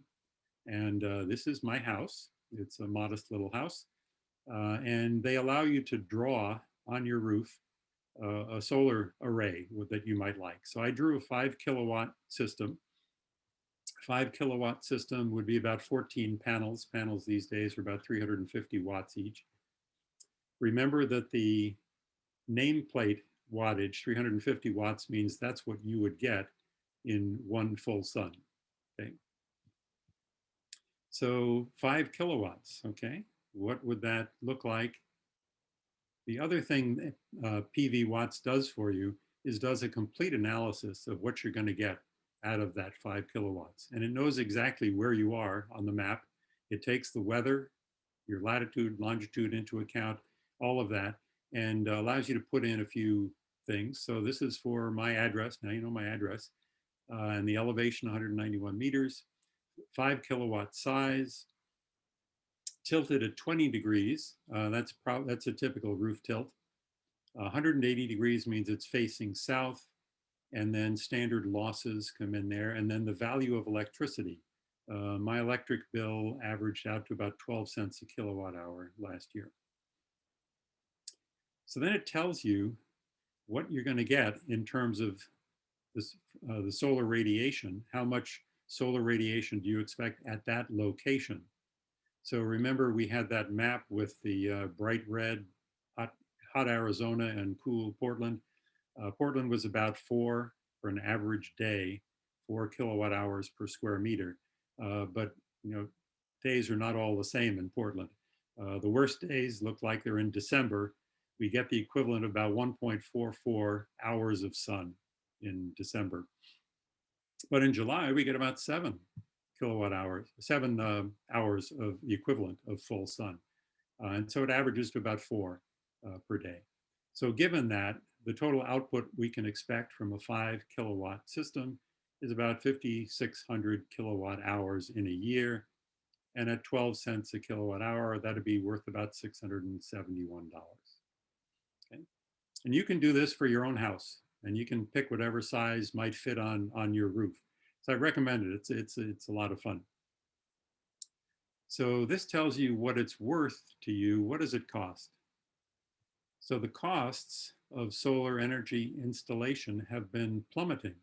And this is my house. It's a modest little house. And they allow you to draw on your roof a solar array that you might like. So I drew a 5 kilowatt system. 5 kilowatt system would be about 14 panels. Panels these days are about 350 watts each. Remember that the nameplate wattage, 350 watts, means that's what you would get in one full sun, okay? So 5 kilowatts, okay? What would that look like? The other thing PV Watts does for you is does a complete analysis of what you're going to get out of that 5 kilowatts. And it knows exactly where you are on the map. It takes the weather, your latitude, longitude into account, all of that, and allows you to put in a few things. So this is for my address. Now you know my address. And the elevation, 191 meters, 5 kilowatt size, tilted at 20 degrees. That's a typical roof tilt. 180 degrees means it's facing south, and then standard losses come in there, and then the value of electricity. My electric bill averaged out to about 12 cents a kilowatt hour last year. So then it tells you what you're going to get in terms of this, the solar radiation. How much solar radiation do you expect at that location? So remember, we had that map with the bright red, hot Arizona and cool Portland. Portland was about 4 for an average day, 4 kilowatt hours per square meter. But days are not all the same in Portland. The worst days look like they're in December. We get the equivalent of about 1.44 hours of sun in December. But in July, we get about 7 kilowatt hours, 7 hours of the equivalent of full sun. And so it averages to about 4 per day. So given that, the total output we can expect from a 5 kilowatt system is about 5,600 kilowatt hours in a year. And at 12 cents a kilowatt hour, that'd be worth about $671. Okay. And you can do this for your own house, and you can pick whatever size might fit on your roof. So I recommend it. It's a lot of fun. So this tells you what it's worth to you. What does it cost? So the costs of solar energy installation have been plummeting.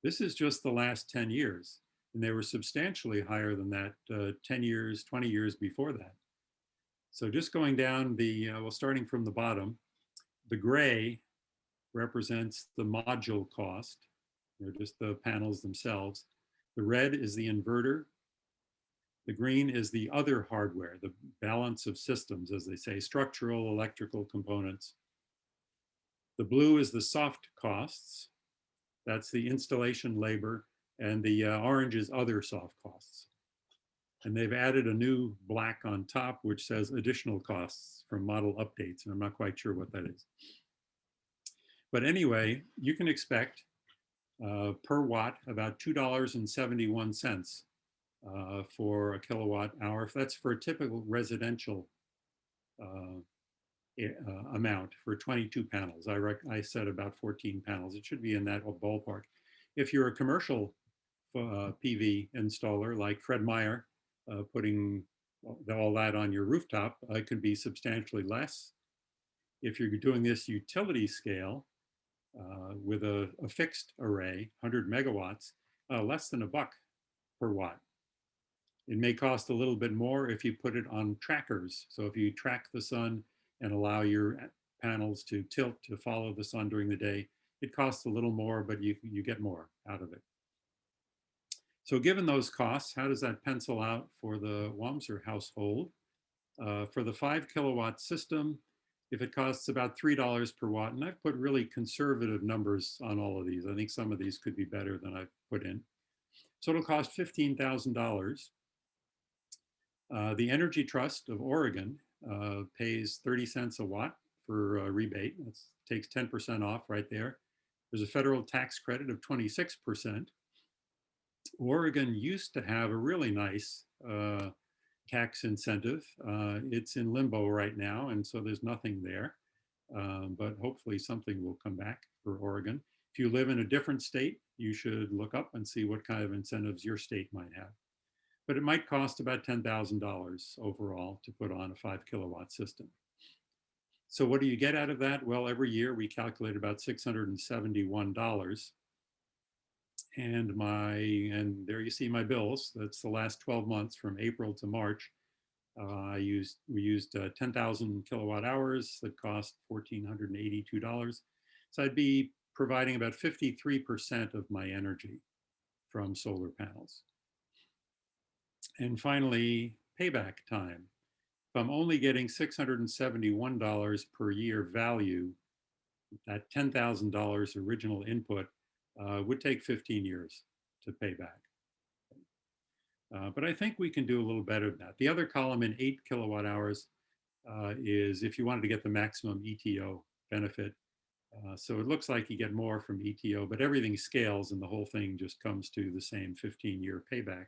This is just the last 10 years, and they were substantially higher than that 10 years, 20 years before that. So just going down well, starting from the bottom, the gray represents the module cost, just the panels themselves. The red is the inverter. The green is the other hardware, the balance of systems, as they say, structural, electrical components. The blue is the soft costs. That's the installation labor, and the orange is other soft costs. And they've added a new black on top, which says additional costs from model updates, and I'm not quite sure what that is. But anyway, you can expect per watt about $2.71 for a kilowatt hour. If that's for a typical residential amount for 22 panels. I said about 14 panels. It should be in that ballpark. If you're a commercial PV installer like Fred Meyer, putting all that on your rooftop, it could be substantially less. If you're doing this utility scale with a fixed array, 100 megawatts, less than $1 per watt. It may cost a little bit more if you put it on trackers. So if you track the sun and allow your panels to tilt to follow the sun during the day, it costs a little more, but you get more out of it. So given those costs, how does that pencil out for the Wamser household? For the 5 kilowatt system, if it costs about $3 per watt, and I've put really conservative numbers on all of these. I think some of these could be better than I've put in. So it'll cost $15,000. The Energy Trust of Oregon pays 30 cents a watt for a rebate. That takes 10% off right there. There's a federal tax credit of 26%. Oregon used to have a really nice tax incentive. It's in limbo right now, and so there's nothing there. But hopefully something will come back for Oregon. If you live in a different state, you should look up and see what kind of incentives your state might have. But it might cost about $10,000 overall to put on a 5 kilowatt system. So what do you get out of that? Well, every year we calculate about $671. And there you see my bills. That's the last 12 months from April to March. We used 10,000 kilowatt hours that cost $1,482. So I'd be providing about 53% of my energy from solar panels. And finally, payback time. If I'm only getting $671 per year value, that $10,000 original input would take 15 years to pay back. But I think we can do a little better than that. The other column in 8 kilowatt hours is if you wanted to get the maximum ETO benefit. So it looks like you get more from ETO, but everything scales and the whole thing just comes to the same 15-year payback.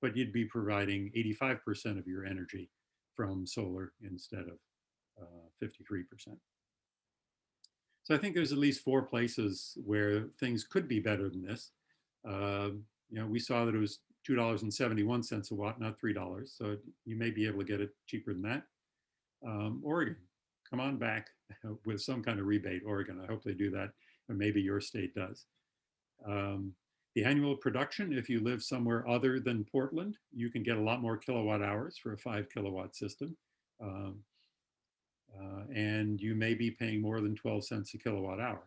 But you'd be providing 85% of your energy from solar instead of 53%. So I think there's at least 4 places where things could be better than this. We saw that it was $2.71 a watt, not $3. So you may be able to get it cheaper than that. Oregon, come on back with some kind of rebate, Oregon. I hope they do that, or maybe your state does. The annual production, if you live somewhere other than Portland, you can get a lot more kilowatt hours for a 5 kilowatt system. And you may be paying more than 12 cents a kilowatt hour.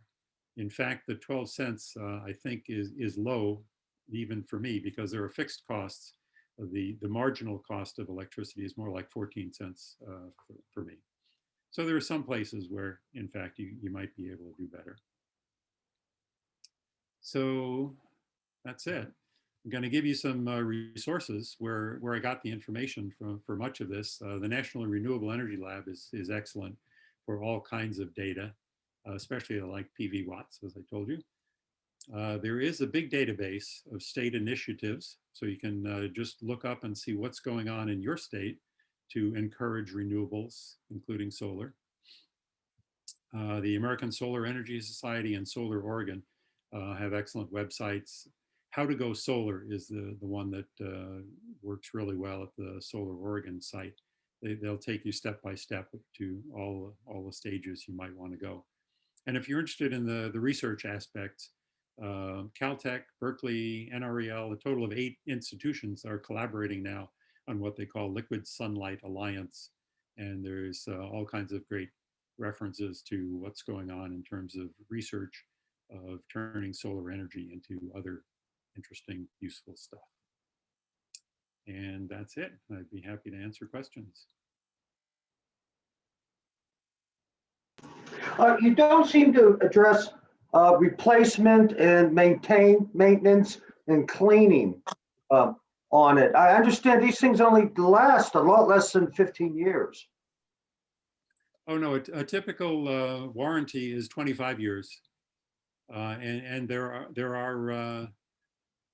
In fact, the 12 cents, I think, is low even for me because there are fixed costs. The marginal cost of electricity is more like 14 cents for me. So there are some places where, in fact, you might be able to do better. So that's it. I'm going to give you some resources where I got the information for much of this. The National Renewable Energy Lab is excellent for all kinds of data, especially like PV watts, as I told you. There is a big database of state initiatives, so you can just look up and see what's going on in your state to encourage renewables, including solar. The American Solar Energy Society and Solar Oregon have excellent websites. How to Go Solar is the one that works really well at the Solar Oregon site. They'll take you step by step to all the stages you might want to go. And if you're interested in the research aspects, Caltech, Berkeley, NREL, a total of 8 institutions are collaborating now on what they call Liquid Sunlight Alliance. And there's all kinds of great references to what's going on in terms of research of turning solar energy into other interesting, useful stuff. And that's it. I'd be happy to answer questions. You don't seem to address replacement and maintenance and cleaning on it. I understand these things only last a lot less than 15 years. Oh no, a typical warranty is 25 years. And there are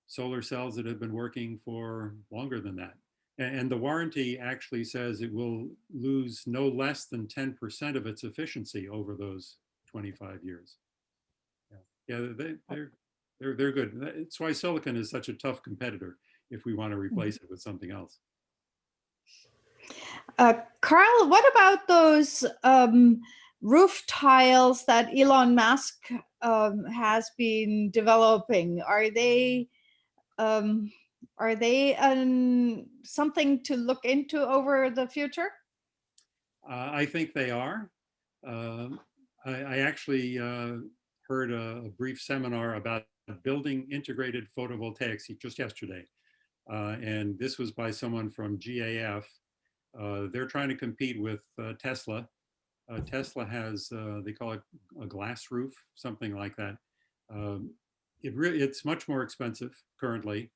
solar cells that have been working for longer than that. And the warranty actually says it will lose no less than 10% of its efficiency over those 25 years. Yeah, they're good. That's why silicon is such a tough competitor if we want to replace it with something else. Carl, what about those roof tiles that Elon Musk has been developing? Are they something to look into over the future? I think they are. I actually heard a brief seminar about building integrated photovoltaics just yesterday. And this was by someone from GAF. They're trying to compete with Tesla. Tesla has, they call it a glass roof, something like that. It's much more expensive currently,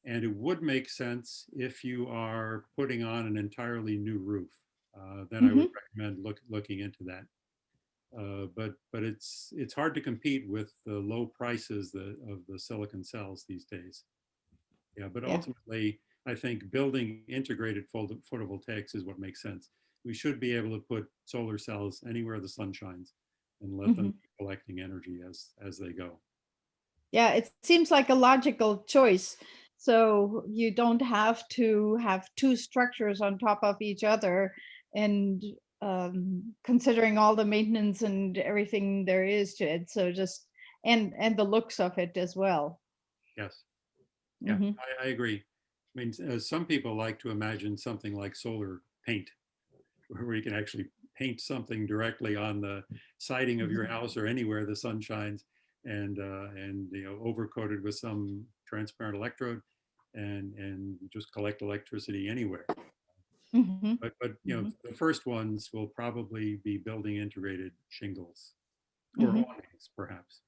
and it would make sense if you are putting on an entirely new roof. Then I would recommend looking into that. But it's hard to compete with the low prices of the silicon cells these days. Yeah, but ultimately, I think building integrated photovoltaics is what makes sense. We should be able to put solar cells anywhere the sun shines and let them be collecting energy as they go. Yeah, it seems like a logical choice. So you don't have to have 2 structures on top of each other, and considering all the maintenance and everything there is to it. So just, and the looks of it as well. Yes. Yeah, I agree. I mean, some people like to imagine something like solar paint, where you can actually paint something directly on the siding of your house or anywhere the sun shines, and overcoated with some transparent electrode, and just collect electricity anywhere. But the first ones will probably be building integrated shingles or awnings, perhaps.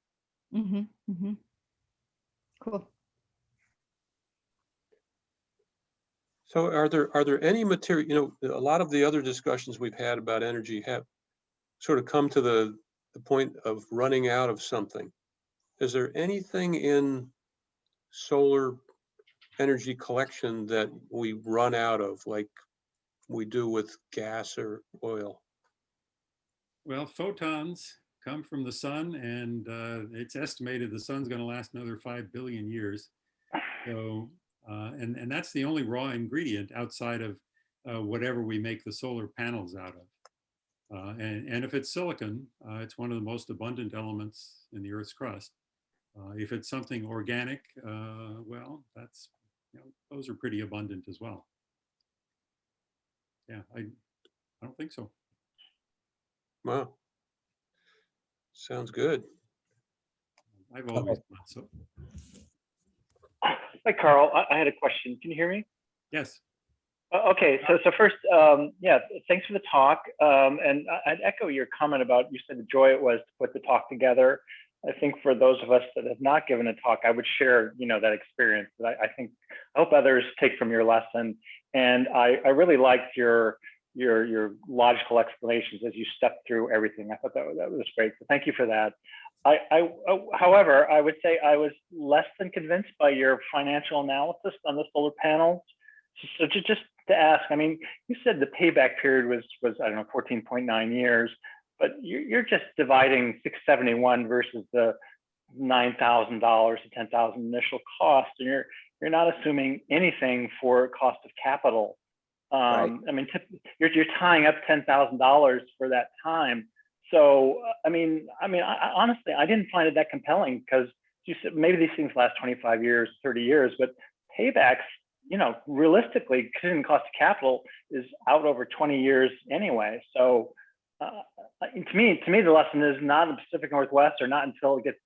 Cool. So are there any material, a lot of the other discussions we've had about energy have sort of come to the point of running out of something. Is there anything in solar energy collection that we run out of, like we do with gas or oil? Well, photons come from the sun, and it's estimated the sun's going to last another 5 billion years. So, and that's the only raw ingredient outside of whatever we make the solar panels out of. And if it's silicon, it's one of the most abundant elements in the Earth's crust. If it's something organic, well, that's, those are pretty abundant as well. Yeah, I don't think so. Wow. Sounds good. I've always thought so. Hi, Carl. I had a question. Can you hear me? Yes. Okay, so first, yeah, thanks for the talk. And I'd echo your comment about, you said the joy it was to put the talk together. I think for those of us that have not given a talk, I would share, that experience. That I hope others take from your lesson. And I really liked your your logical explanations as you step through everything. I thought that was great. So thank you for that. However, I would say I was less than convinced by your financial analysis on the solar panels. So just to ask, I mean, you said the payback period was I don't know 14.9 years, but you're just dividing 671 versus the $9,000 to $10,000 initial cost, and you're not assuming anything for cost of capital. Right. I mean, you're tying up $10,000 for that time. So, I mean, I honestly, I didn't find it that compelling because you said maybe these things last 25 years, 30 years, but paybacks, you know, realistically, considering cost of capital is out over 20 years anyway. So, to me, the lesson is not in the Pacific Northwest or not until it gets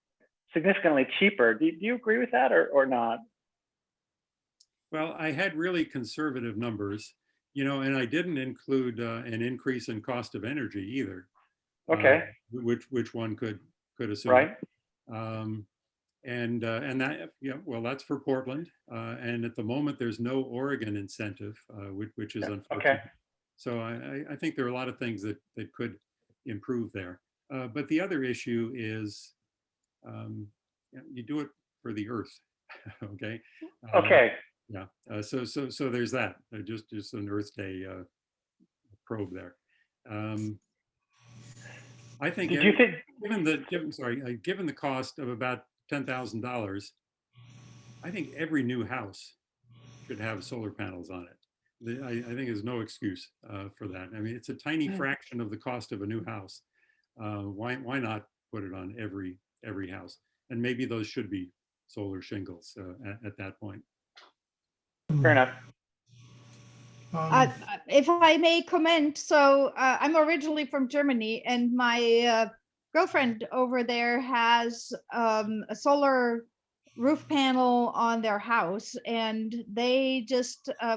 significantly cheaper. Do you agree with that or not? Well, I had really conservative numbers, you know, and I didn't include an increase in cost of energy either. Okay. Which one could assume. Right. And that, yeah, well, that's for Portland. And at the moment, there's no Oregon incentive, which is unfortunate. Okay. So I think there are a lot of things that could improve there. But the other issue is you do it for the Earth, okay? Okay. Yeah. So there's that. Just an Earth Day probe there. I think, Did you think? given the cost of about $10,000, I think every new house should have solar panels on it. I think there's no excuse for that. I mean, it's a tiny fraction of the cost of a new house. Why not put it on every house? And maybe those should be solar shingles at that point. Fair enough. If I may comment, so I'm originally from Germany, and my girlfriend over there has a solar roof panel on their house, and they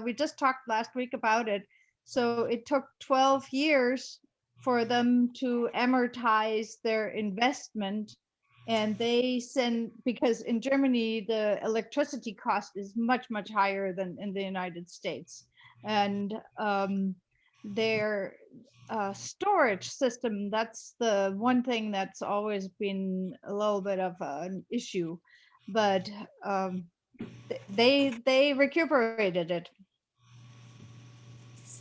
we just talked last week about it. So it took 12 years for them to amortize their investment, and because in Germany the electricity cost is much higher than in the United States. And their storage system, that's the one thing that's always been a little bit of an issue, but they recuperated it.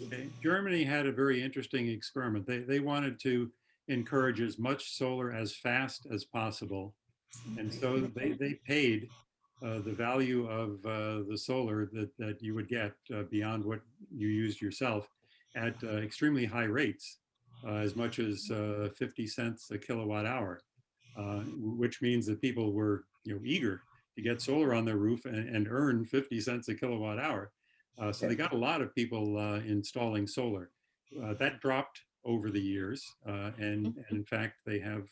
Okay. Germany had a very interesting experiment. They wanted to encourage as much solar as fast as possible, and so they paid the value of the solar that you would get beyond what you used yourself at extremely high rates, as much as 50 cents a kilowatt hour, which means that people were eager to get solar on their roof and earn 50 cents a kilowatt hour. So they got a lot of people installing solar. That dropped over the years, and in fact, they have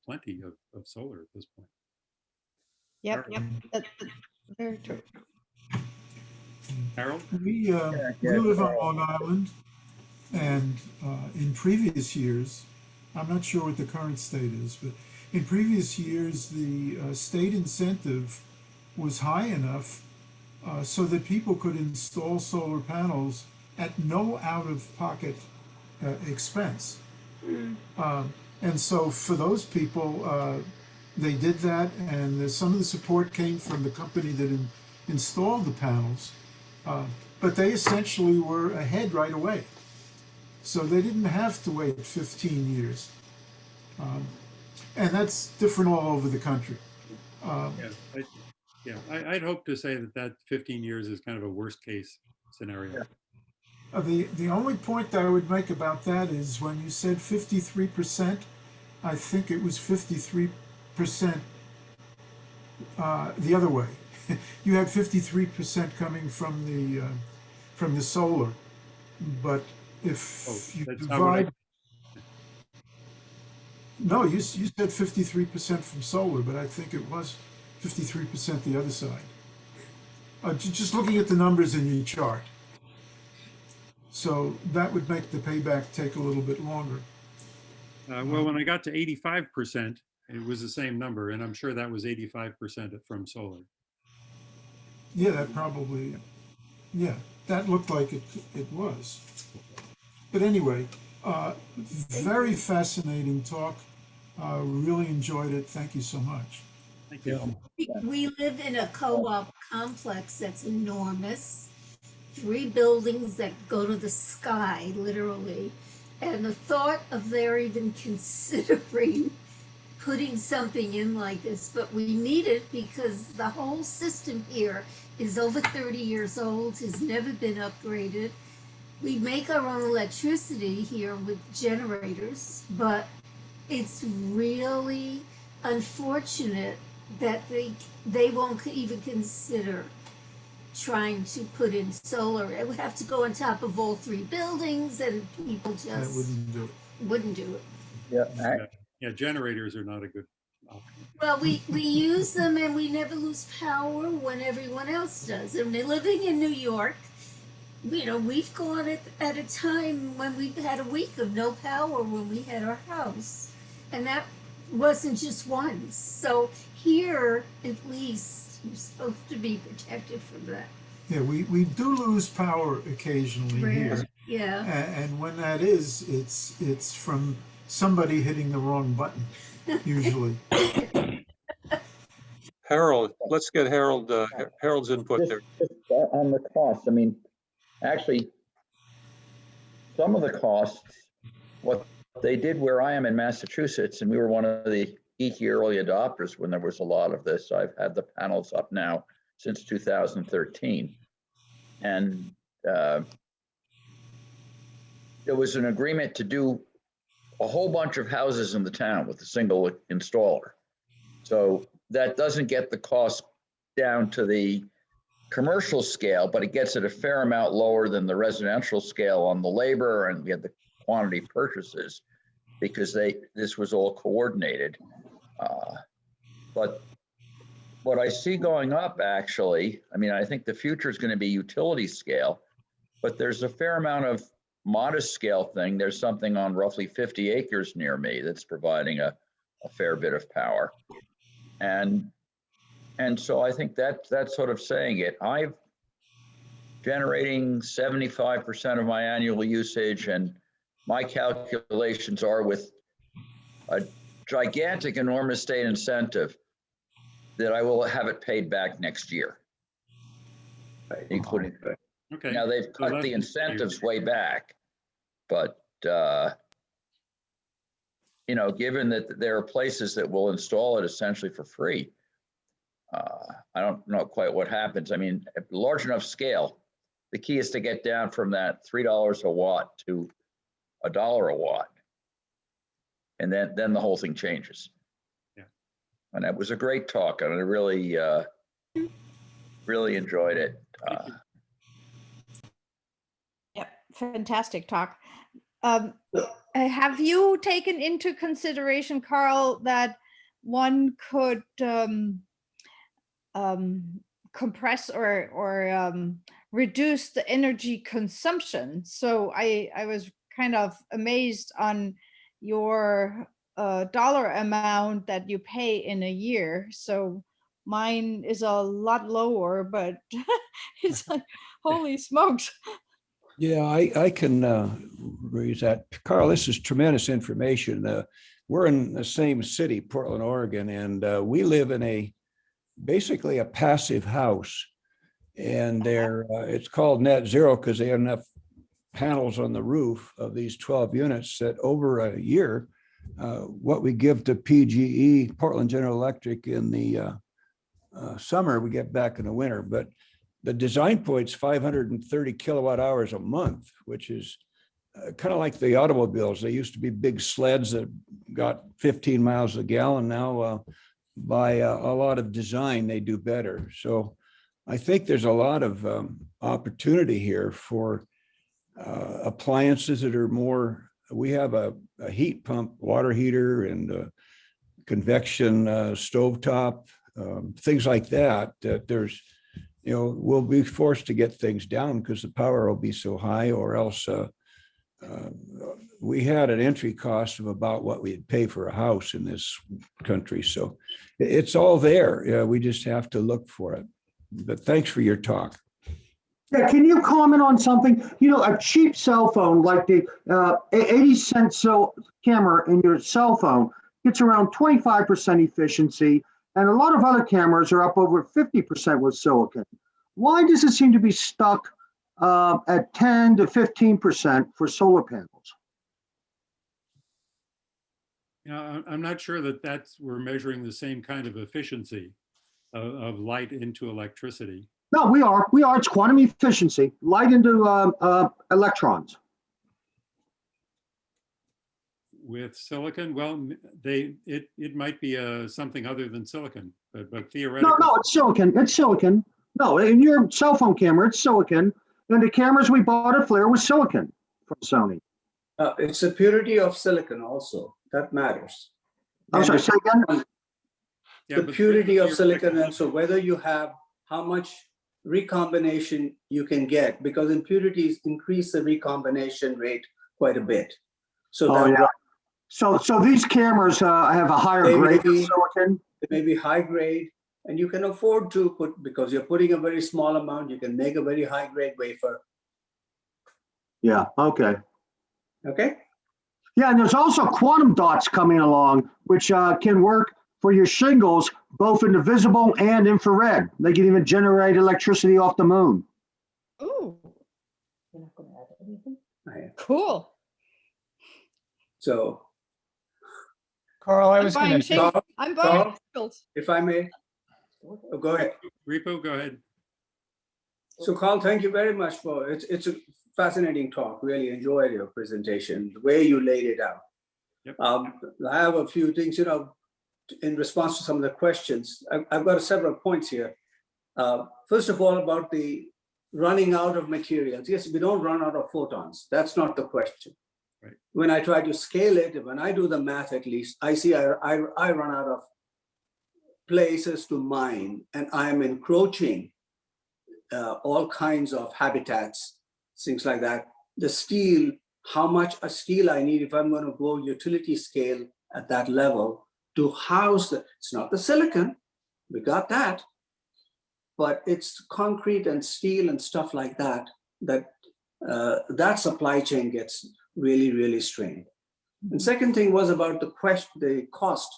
plenty of solar at this point. Yep, that's very true. Harold? We live on Long Island, and in previous years, I'm not sure what the current state is, but in previous years, the state incentive was high enough so that people could install solar panels at no out-of-pocket expense. And so for those people, they did that, and some of the support came from the company that installed the panels, but they essentially were ahead right away. So they didn't have to wait 15 years. And that's different all over the country. I'd hope to say that 15 years is kind of a worst case scenario. The only point that I would make about that is when you said 53%, I think it was 53% the other way. You had 53% coming from the solar, but if you divide, no, you said 53% from solar, but I think it was 53% the other side. Just looking at the numbers in your chart. So that would make the payback take a little bit longer. Well, when I got to 85%, it was the same number, and I'm sure that was 85% from solar. Yeah, that probably, yeah, that looked like it was. But anyway, very fascinating talk. Really enjoyed it. Thank you so much. Thank you. We live in a co-op complex that's enormous, 3 buildings that go to the sky, literally. And the thought of their even considering putting something in like this, but we need it because the whole system here is over 30 years old, has never been upgraded. We make our own electricity here with generators, but it's really unfortunate that they won't even consider trying to put in solar. It would have to go on top of all 3 buildings, and people I just wouldn't do it. wouldn't do it. Yeah, Yeah, generators are not a good option. Well, we use them and we never lose power when everyone else does. And living in New York, you know, we've gone at a time when we've had a week of no power when we had our house. And that wasn't just once. So here, at least, you're supposed to be protected from that. Yeah, we do lose power occasionally Rare. here. Yeah. And when that is, it's from somebody hitting the wrong button, usually. Harold, let's get Harold's input there. just on the cost, I mean, actually, some of the costs, what they did where I am in Massachusetts, and we were one of the geeky early adopters when there was a lot of this. I've had the panels up now since 2013. And there was an agreement to do a whole bunch of houses in the town with a single installer. So that doesn't get the cost down to the commercial scale, but it gets it a fair amount lower than the residential scale on the labor, and we had the quantity purchases because this was all coordinated. But what I see going up, actually, I mean, I think the future is going to be utility scale, but there's a fair amount of modest scale thing. There's something on roughly 50 acres near me that's providing a fair bit of power. And so I think that's sort of saying it. I'm generating 75% of my annual usage, and my calculations are with a gigantic, enormous state incentive that I will have it paid back next year, including. Okay. Now they've So cut the that's- incentives way back, but you know, given that there are places that will install it essentially for free, I don't know quite what happens. I mean, at large enough scale, the key is to get down from that $3 a watt to $1 a watt, and then the whole thing changes. Yeah. And that was a great talk, and I really enjoyed it. Yep, fantastic talk. Have you taken into consideration, Carl, that one could compress or reduce the energy consumption? So I was kind of amazed on your dollar amount that you pay in a year. So mine is a lot lower, but it's like, holy smokes. Yeah, I can raise that. Carl, this is tremendous information. We're in the same city, Portland, Oregon, and we live in basically a passive house. And it's called net zero because they have enough panels on the roof of these 12 units that over a year, what we give to PGE, Portland General Electric, in the summer, we get back in the winter. But the design point's 530 kilowatt hours a month, which is kind of like the automobiles. They used to be big sleds that got 15 miles a gallon. Now, by a lot of design, they do better. So I think there's a lot of opportunity here for appliances that are more. We have a heat pump, water heater, and a convection stovetop, things like that. That there's, you know, we'll be forced to get things down because the power will be so high, or else we had an entry cost of about what we'd pay for a house in this country. So it's all there. Yeah, we just have to look for it. But thanks for your talk. Yeah, can you comment on something? You know, a cheap cell phone like the 80-cent camera in your cell phone gets around 25% efficiency, and a lot of other cameras are up over 50% with silicon. Why does it seem to be stuck at 10 to 15% for solar panels? You know, I'm not sure that we're measuring the same kind of efficiency of light into electricity. No, we are. It's quantum efficiency, light into electrons. With silicon, well, it might be something other than silicon, but theoretically. No, it's silicon. It's silicon. No, in your cell phone camera, it's silicon. And the cameras we bought at Flare was silicon from Sony. It's the purity of silicon also that matters. I'm sorry, say again? Yeah, The purity of silicon, and so whether you have how much recombination you can get, because impurities increase the recombination rate quite a bit. So Oh, yeah. So these cameras have a higher grade of silicon? It may be high grade, and you can afford to put, because you're putting a very small amount, you can make a very high grade wafer. Yeah, okay. Okay? Yeah, and there's also quantum dots coming along, which can work for your shingles, both in the visible and infrared. They can even generate electricity off the moon. Ooh, You're not going to add anything? cool. So, Carl, I I'm was buying going to, shingles. Carl, I'm buying Carl? shingles. if I may, go ahead. Repo, go ahead. So Carl, thank you very much for it's a fascinating talk. Really enjoyed your presentation, the way you laid it out. Yep. I have a few things, you know, in response to some of the questions. I've got several points here. First of all, about the running out of materials. Yes, we don't run out of photons. That's not the question. Right. When I try to scale it, when I do the math, at least, I see I run out of places to mine, and I'm encroaching all kinds of habitats, things like that. The steel, how much a steel I need if I'm going to go utility scale at that level to house it's not the silicon, we got that, but it's concrete and steel and stuff like that, that supply chain gets really, really strained. And second thing was about the cost.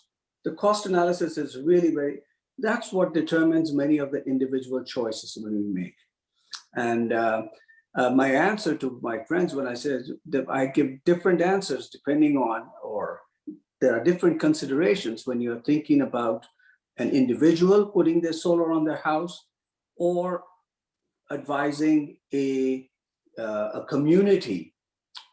The cost analysis is really that's what determines many of the individual choices when we make. And my answer to my friends when I said that I give different answers depending on, or there are different considerations when you're thinking about an individual putting their solar on their house or advising a community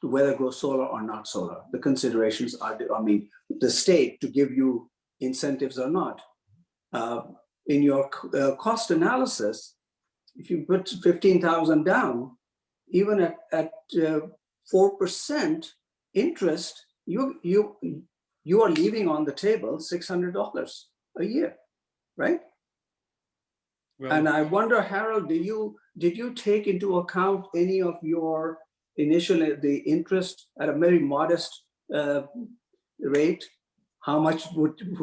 to whether go solar or not solar. The considerations are, the state to give you incentives or not. In your cost analysis, if you put 15,000 down, even at 4% interest, you are leaving on the table $600 a year, right? Well, And I wonder, Harold, did you take into account any of your the interest at a very modest rate? How much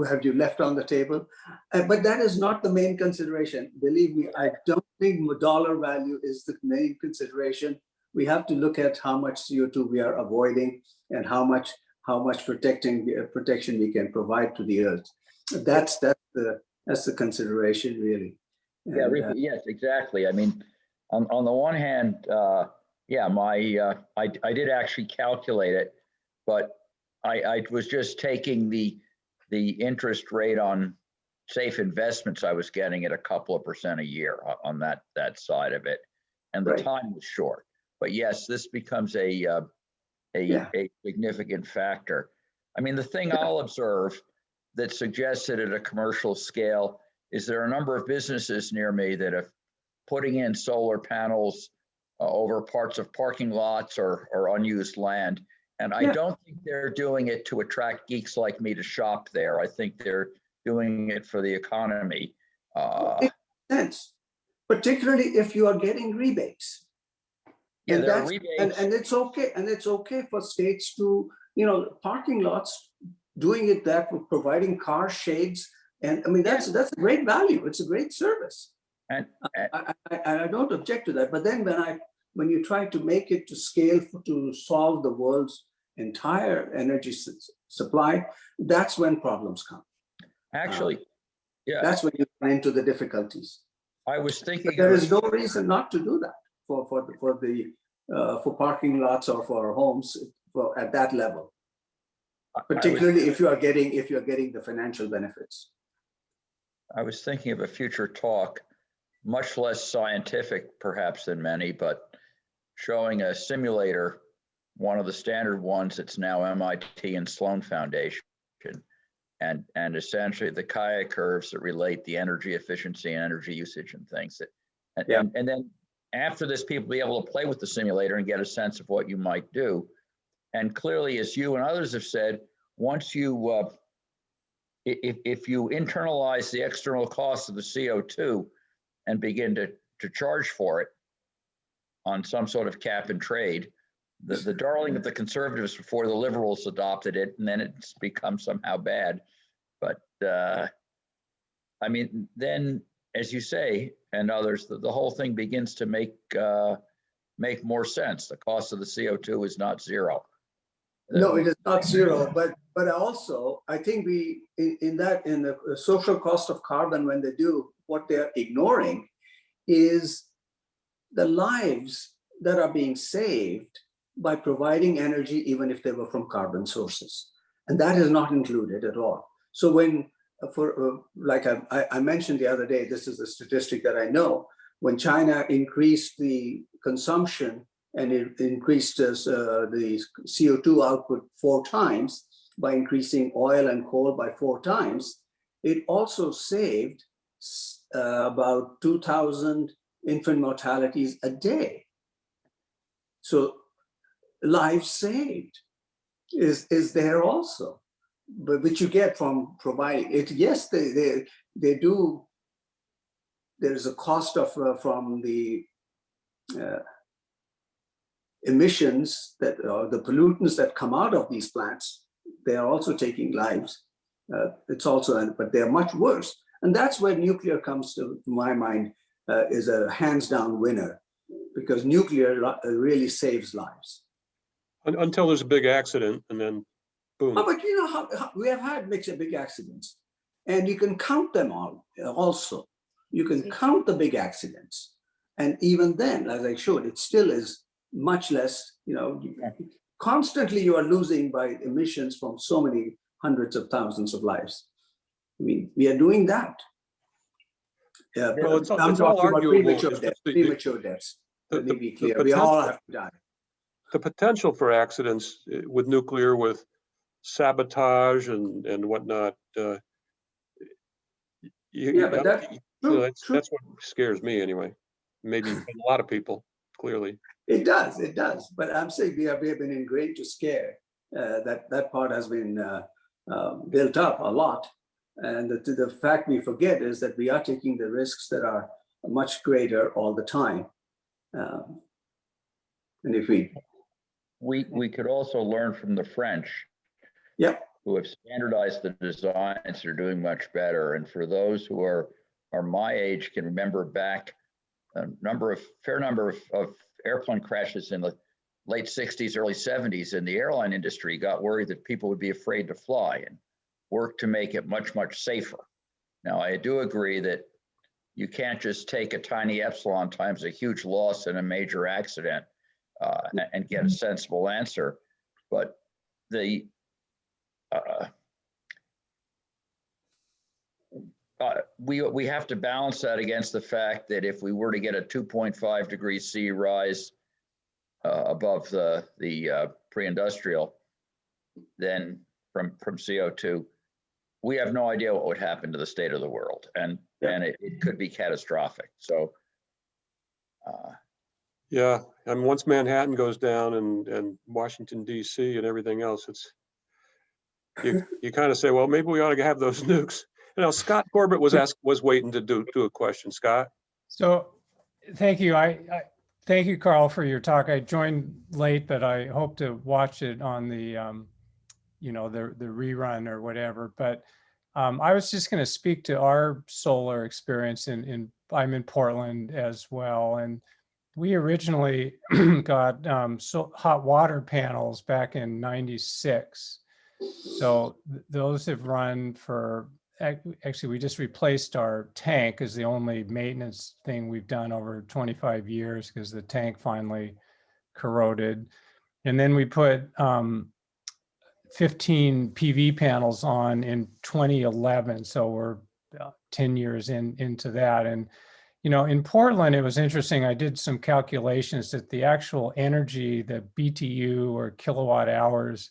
have you left on the table? But that is not the main consideration. Believe me, I don't think dollar value is the main consideration. We have to look at how much CO2 we are avoiding and how much protection we can provide to the earth. That's the consideration, really. Yeah, yes, exactly. I mean, on the one hand, yeah, I did actually calculate it, but I was just taking the interest rate on safe investments I was getting at a couple of % a year on that side of it, and the time was short. But yes, this becomes a significant factor. I mean, the thing I'll observe that suggests it at a commercial scale is there are a number of businesses near me that are putting in solar panels over parts of parking lots or unused land. And I don't think they're doing it to attract geeks like me to shop there. I think they're doing it for the economy. It makes sense, particularly if you are getting rebates. Yeah, And there are rebates. and it's okay. And it's okay for states to, parking lots, doing it that with providing car shades. And I mean, that's a great value. It's a great service. And, I don't object to that, but then when you try to make it to scale to solve the world's entire energy supply, that's when problems come. actually, yeah, That's when you run into the difficulties. I was But thinking, there is no reason not to do that for parking lots or for homes at that level, particularly if you're getting the financial benefits. I was thinking of a future talk, much less scientific perhaps than many, but showing a simulator, one of the standard ones that's now MIT and Sloan Foundation, and essentially the Kaya curves that relate the energy efficiency and energy usage and things. And then after this, people will be able to play with the simulator and get a sense of what you might do. And clearly, as you and others have said, once you, if you internalize the external costs of the CO2 and begin to charge for it on some sort of cap and trade, the darling of the conservatives before the liberals adopted it, and then it's become somehow bad. But I mean, then, as you say, and others, the whole thing begins to make more sense. The cost of the CO2 is not zero. No, it is not zero, but also I think in the social cost of carbon, when they do, what they're ignoring is the lives that are being saved by providing energy, even if they were from carbon sources. And that is not included at all. So when, like I mentioned the other day, this is a statistic that I know, when China increased the consumption and it increased the CO2 output 4 times by increasing oil and coal by 4 times, it also saved about 2,000 infant mortalities a day. So lives saved is there also, but which you get from providing it. Yes, they do. There's a cost of from the emissions that the pollutants that come out of these plants. They are also taking lives. It's also, but they're much worse. And that's where nuclear comes to my mind is a hands down winner, because nuclear really saves lives. Until there's a big accident and then boom. Oh, but you know how we have had big accidents, and you can count them all also. You can count the big accidents. And even then, as I showed, it still is much less, you know, constantly you are losing by emissions from so many hundreds of thousands of lives. I mean, we are doing that. Yeah, well, it's I'm all talking about arguable. premature deaths. Let me be clear. We all have to die. The potential for accidents with nuclear, with sabotage and whatnot. But that's what scares me anyway. Maybe a lot of people, clearly. It does. But I'm saying we have been ingrained to scare. That part has been built up a lot. And the fact we forget is that we are taking the risks that are much greater all the time. And if we could also learn from the French, who have standardized the designs, are doing much better. And for those who are my age, can remember back a fair number of airplane crashes in the late 60s, early 70s, and the airline industry got worried that people would be afraid to fly and worked to make it much, much safer. Now, I do agree that you can't just take a tiny epsilon times a huge loss in a major accident and get a sensible answer. But we have to balance that against the fact that if we were to get a 2.5 degrees C rise above the pre-industrial, then from CO2, we have no idea what would happen to the state of the world, and it could be catastrophic. So, yeah, I mean, once Manhattan goes down and Washington D.C. and everything else, it's you kind of say, well, maybe we ought to have those nukes. You know, Scott Corbett was waiting to do a question. Scott. So, thank you. I thank you, Carl, for your talk. I joined late, but I hope to watch it on the the rerun or whatever. But I was just going to speak to our solar experience I'm in Portland as well. And we originally got hot water panels back in '96. So those have run for, actually, we just replaced our tank as the only maintenance thing we've done over 25 years because the tank finally corroded. And then we put 15 PV panels on in 2011. So we're 10 years into that. And, you know, in Portland, it was interesting. I did some calculations that the actual energy, the BTU or kilowatt hours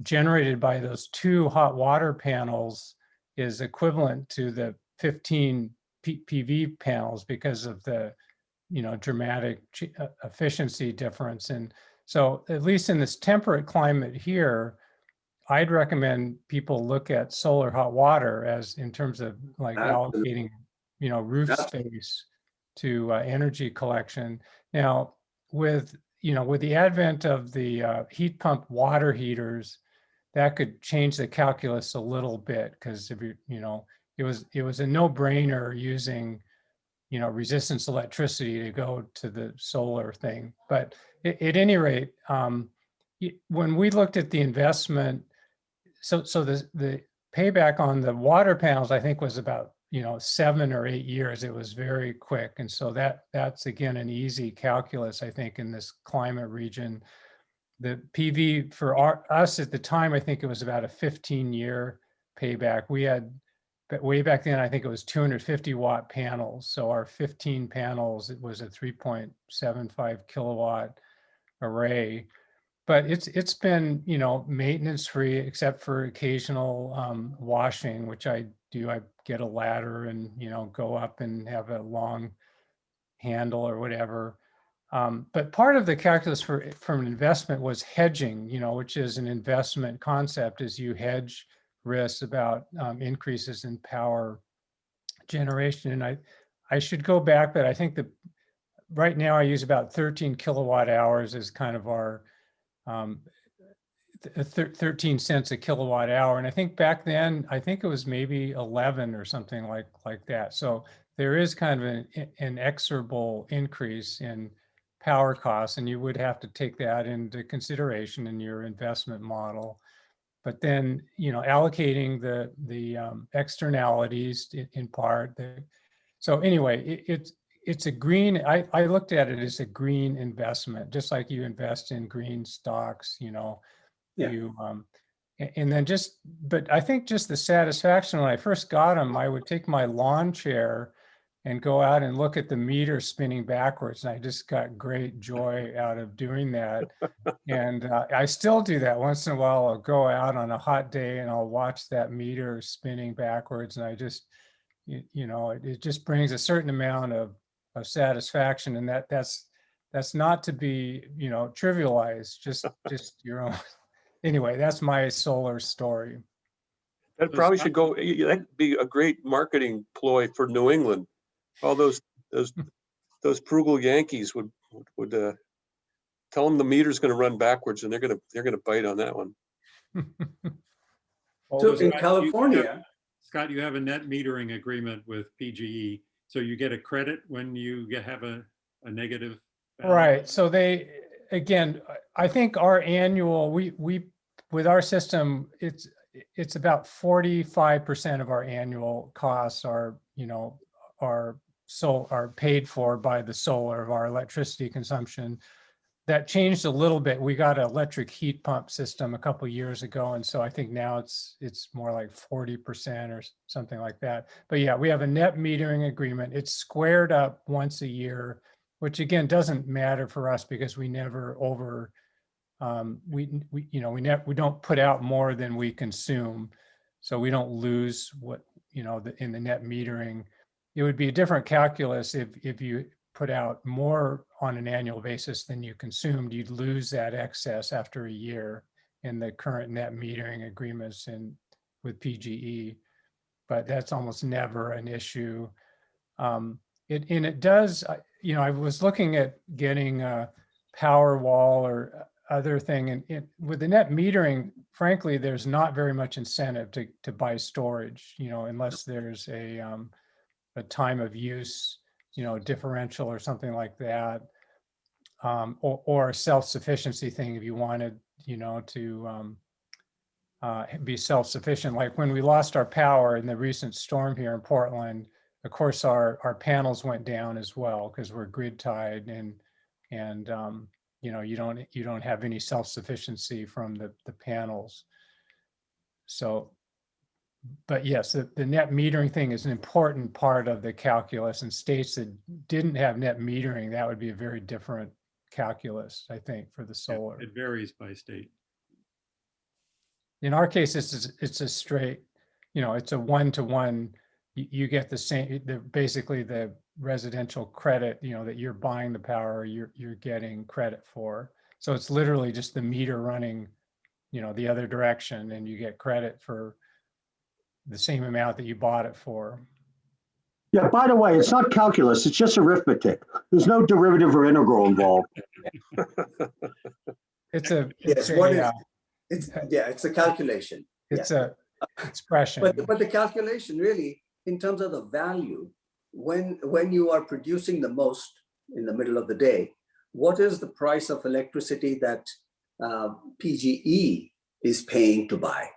generated by those 2 hot water panels is equivalent to the 15 PV panels because of the, you know, dramatic efficiency difference. And so at least in this temperate climate here, I'd recommend people look at solar hot water as in terms of like allocating, you know, roof space to energy collection. Now, with, you know, with the advent of the heat pump water heaters, that could change the calculus a little bit because if you know, it was a no-brainer using, you know, resistance electricity to go to the solar thing. But at any rate, when we looked at the investment, so the payback on the water panels, I think, was about, you know, 7 or 8 years. It was very quick. And so that's, again, an easy calculus, I think, in this climate region. The PV for us at the time, I think it was about a 15-year payback. We had, but way back then, I think it was 250 watt panels. So our 15 panels, it was a 3.75 kilowatt array. But it's been, you know, maintenance free except for occasional washing, which I do. I get a ladder and, you know, go up and have a long handle or whatever. But part of the calculus for an investment was hedging, you know, which is an investment concept, is you hedge risks about increases in power generation. And I should go back, but I think that right now I use about 13 kilowatt hours as kind of our 13 cents a kilowatt hour. And I think back then, I think it was maybe 11 or something like that. So there is kind of an inexorable increase in power costs, and you would have to take that into consideration in your investment model. But then, you know, allocating the externalities in part. So anyway, it's a green, I looked at it as a green investment, just like you invest in green stocks, you know, you, and then but I think just the satisfaction when I first got them, I would take my lawn chair and go out and look at the meter spinning backwards. And I just got great joy out of doing that. And I still do that once in a while. I'll go out on a hot day and I'll watch that meter spinning backwards. And I just, you know, it just brings a certain amount of satisfaction. And that's not to be, you know, trivialized, just your own. Anyway, that's my solar story. That probably should go, that'd be a great marketing ploy for New England. All those frugal Yankees would tell them the meter's going to run backwards, and they're going to bite on that one. So in California, Scott, you have a net metering agreement with PGE, so you get a credit when you have a negative balance. Right. So they, again, I think our annual, we with our system, it's about 45% of our annual costs are, you know, are paid for by the solar of our electricity consumption. That changed a little bit. We got an electric heat pump system a couple of years ago, and so I think now it's more like 40% or something like that. But yeah, we have a net metering agreement. It's squared up once a year, which again doesn't matter for us because we never we don't put out more than we consume, so we don't lose what, you know, in the net metering. It would be a different calculus if you put out more on an annual basis than you consumed. You'd lose that excess after a year in the current net metering agreements with PGE, but that's almost never an issue. It does, you know, I was looking at getting a power wall or other thing, and with the net metering frankly, there's not very much incentive to buy storage, unless there's a time of use, differential or something like that. Or a self-sufficiency thing if you wanted, to be self-sufficient. Like when we lost our power in the recent storm here in Portland, of course, our panels went down as well because we're grid tied, and you don't have any self-sufficiency from the panels. So, but yes, the net metering thing is an important part of the calculus, and states that didn't have net metering, that would be a very different calculus, I think, for the solar. It varies by state. In our case, it's a straight, it's a one-to-one. You get the same, basically the residential credit, that you're buying the power, you're getting credit for. So it's literally just the meter running, the other direction, and you get credit for the same amount that you bought it for. Yeah, by the way, it's not calculus, it's just arithmetic. There's no derivative or integral involved. It's a calculation. It's a expression. But the calculation really, in terms of the value, when you are producing the most in the middle of the day, what is the price of electricity that PGE is paying to buy?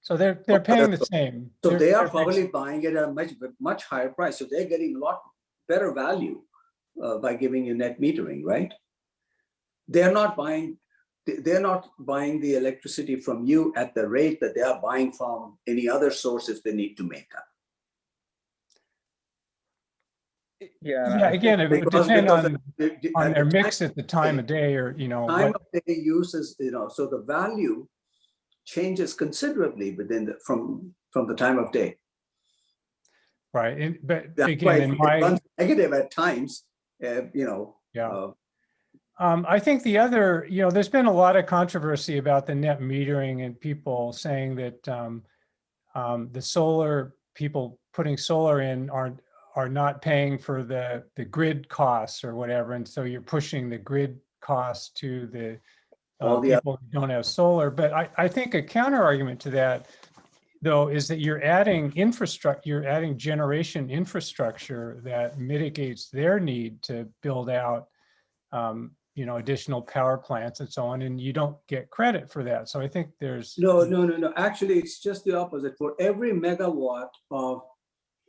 So they're paying the same. So they are probably buying at a much higher price. So they're getting a lot better value by giving you net metering, right? They're not buying the electricity from you at the rate that they are buying from any other source if they need to make up. Yeah, again, it would depend on their mix at the time of day, or time of day uses, so the value changes considerably from the time of day. Right, but That's again, it runs negative at times. Yeah. I think the other, there's been a lot of controversy about the net metering and people saying that the solar people putting solar in are not paying for the grid costs or whatever, and so you're pushing the grid costs to the people who don't have solar. But I think a counter argument to that, though, is that you're adding generation infrastructure that mitigates their need to build out additional power plants and so on, and you don't get credit for that. So I think there's no. Actually, it's just the opposite. For every megawatt of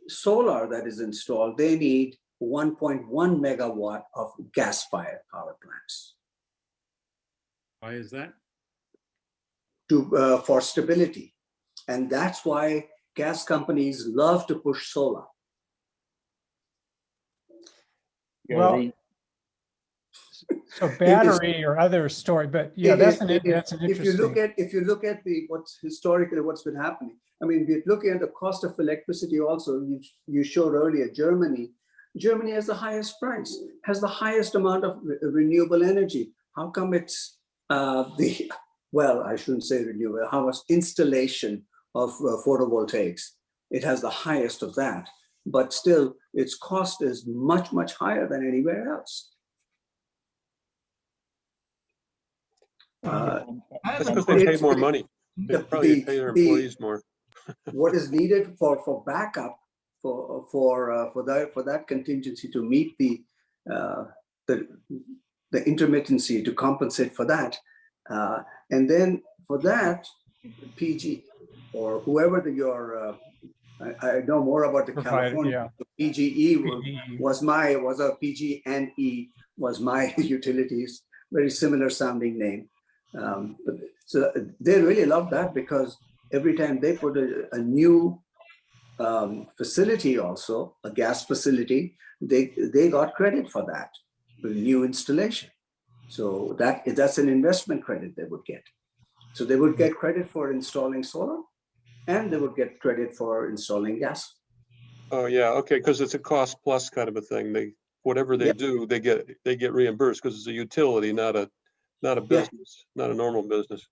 solar that is installed, they need 1.1 megawatt of gas-fired power plants. Why is that? For stability. And that's why gas companies love to push solar. Well, so battery or other storage, but yeah, that's an interesting. If you look at what's been happening, I mean, we're looking at the cost of electricity also. You showed earlier Germany. Germany has the highest price, has the highest amount of renewable energy. How come it's I shouldn't say renewable, how much installation of photovoltaics? It has the highest of that, but still its cost is much, much higher than anywhere else. That's because they pay more money. They probably pay their employees more. What is needed for backup for that contingency to meet the intermittency to compensate for that, and then for that PG or whoever I know more about the California. Yeah. PGE was a PG&E was my utilities, very similar sounding name. So they really love that because every time they put a new facility, also a gas facility, they got credit for that, the new installation. So that's an investment credit they would get. So they would get credit for installing solar, and they would get credit for installing gas. Oh yeah, okay, because it's a cost plus kind of a thing. Whatever they do, they get reimbursed because it's a utility, not a business, not a normal business.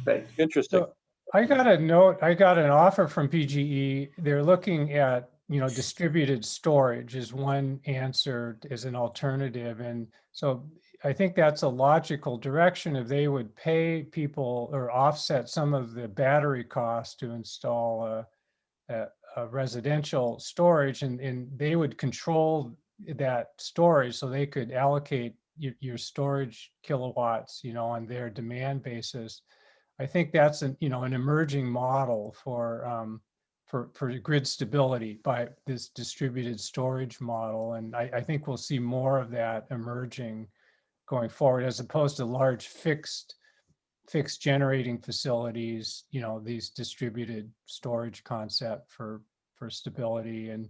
Right. Interesting. So I got an offer from PGE. They're looking at, distributed storage as one answer, as an alternative. And so I think that's a logical direction. If they would pay people or offset some of the battery costs to install a residential storage, and they would control that storage, so they could allocate your storage kilowatts, on their demand basis. I think that's an emerging model for grid stability by this distributed storage model. And I think we'll see more of that emerging going forward, as opposed to large fixed generating facilities, these distributed storage concept for stability. And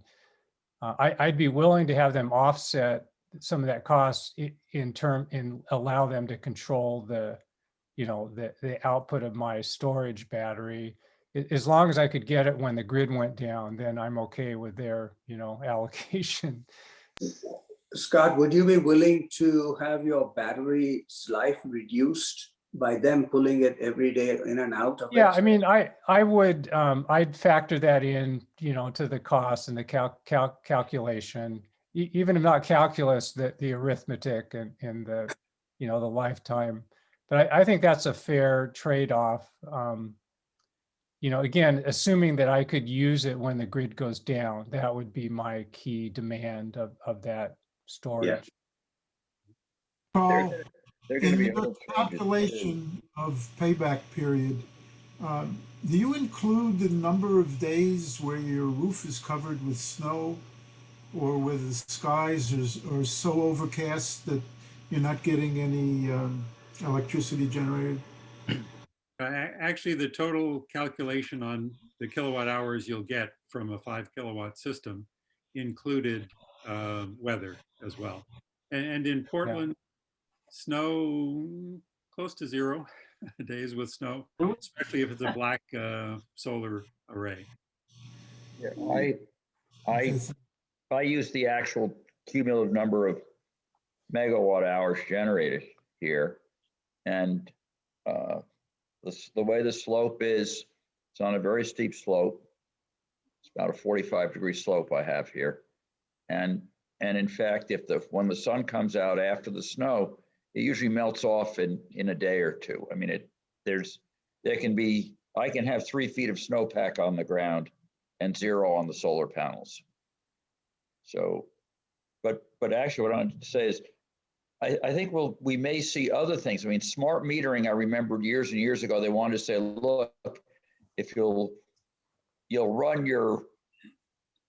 I'd be willing to have them offset some of that cost and allow them to control the output of my storage battery. As long as I could get it when the grid went down, then I'm okay with their, allocation. Scott, would you be willing to have your battery's life reduced by them pulling it every day in and out of it? Yeah, I mean, I would, I'd factor that in, to the cost and the calculation, even if not calculus, the arithmetic and the, the lifetime. But I think that's a fair trade-off. Again, assuming that I could use it when the grid goes down, that would be my key demand of that storage. Carl, They're going in to be your able to change it too. calculation of payback period, do you include the number of days where your roof is covered with snow, or where the skies are so overcast that you're not getting any electricity generated? Actually, the total calculation on the kilowatt hours you'll get from a 5 kilowatt system included weather as well. And in Portland, snow close to 0 days with snow, especially if it's a black solar array. Yeah, I use the actual cumulative number of megawatt hours generated here, and the way the slope is, it's on a very steep slope. It's about a 45-degree slope I have here, and in fact, when the sun comes out after the snow, it usually melts off in a day or two. I mean, I can have 3 feet of snowpack on the ground and 0 on the solar panels. So, but actually, what I wanted to say is, I think we may see other things. I mean, smart metering, I remembered years and years ago, they wanted to say, look, if you'll run your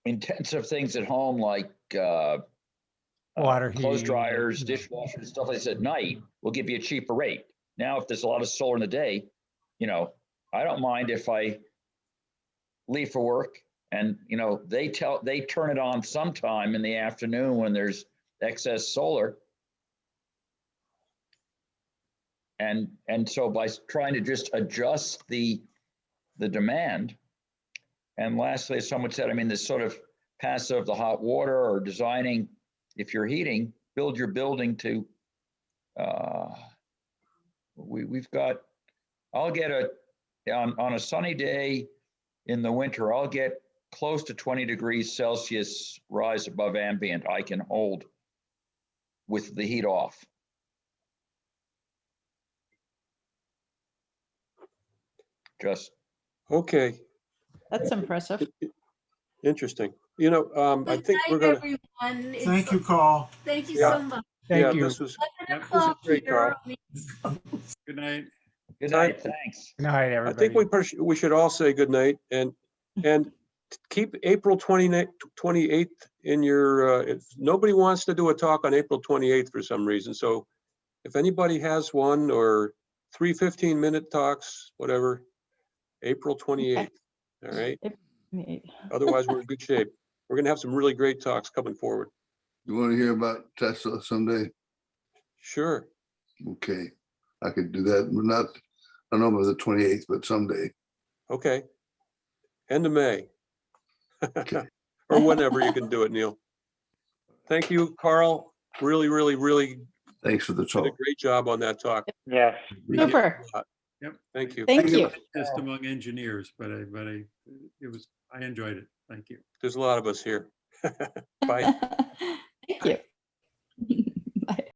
intensive things at home, like Water clothes heating, dryers, dishwashers, stuff like this at night, we'll give you a cheaper rate. Now, if there's a lot of solar in the day, I don't mind if I leave for work and, they turn it on sometime in the afternoon when there's excess solar. And so by trying to just adjust the demand. And lastly, as someone said, I mean, this sort of passive, the hot water, or designing, if you're heating, build your building to, I'll get on a sunny day in the winter, I'll get close to 20 degrees Celsius rise above ambient I can hold with the heat off. Just Okay, That's impressive. interesting. I think we're gonna, Everyone. It's- Thank you, Carl. Thank you Yeah. so much. Thank you. this was 11 Yep. o'clock great, here Carl. on the East Coast. Good night. good night, thanks. Good night, I everybody. think we should all say goodnight and keep April 28th in your, if nobody wants to do a talk on April 28th for some reason. So if anybody has one, or 3 15-minute talks, whatever, April 28th. All right. Otherwise, we're in good shape. We're going to have some really great talks coming forward. You want to hear about Tesla someday? Sure. Okay, I could do that. Not, I don't know about the 28th, but someday. Okay. End of May. Okay. Or whenever you can do it, Neil. Thank you, Carl. Really, really, really Thanks for the did a talk. great job on that talk. Yes. Super. Yep. Thank you. Thank you. Just among engineers, but I enjoyed it. Thank you. There's a lot of us here. Bye.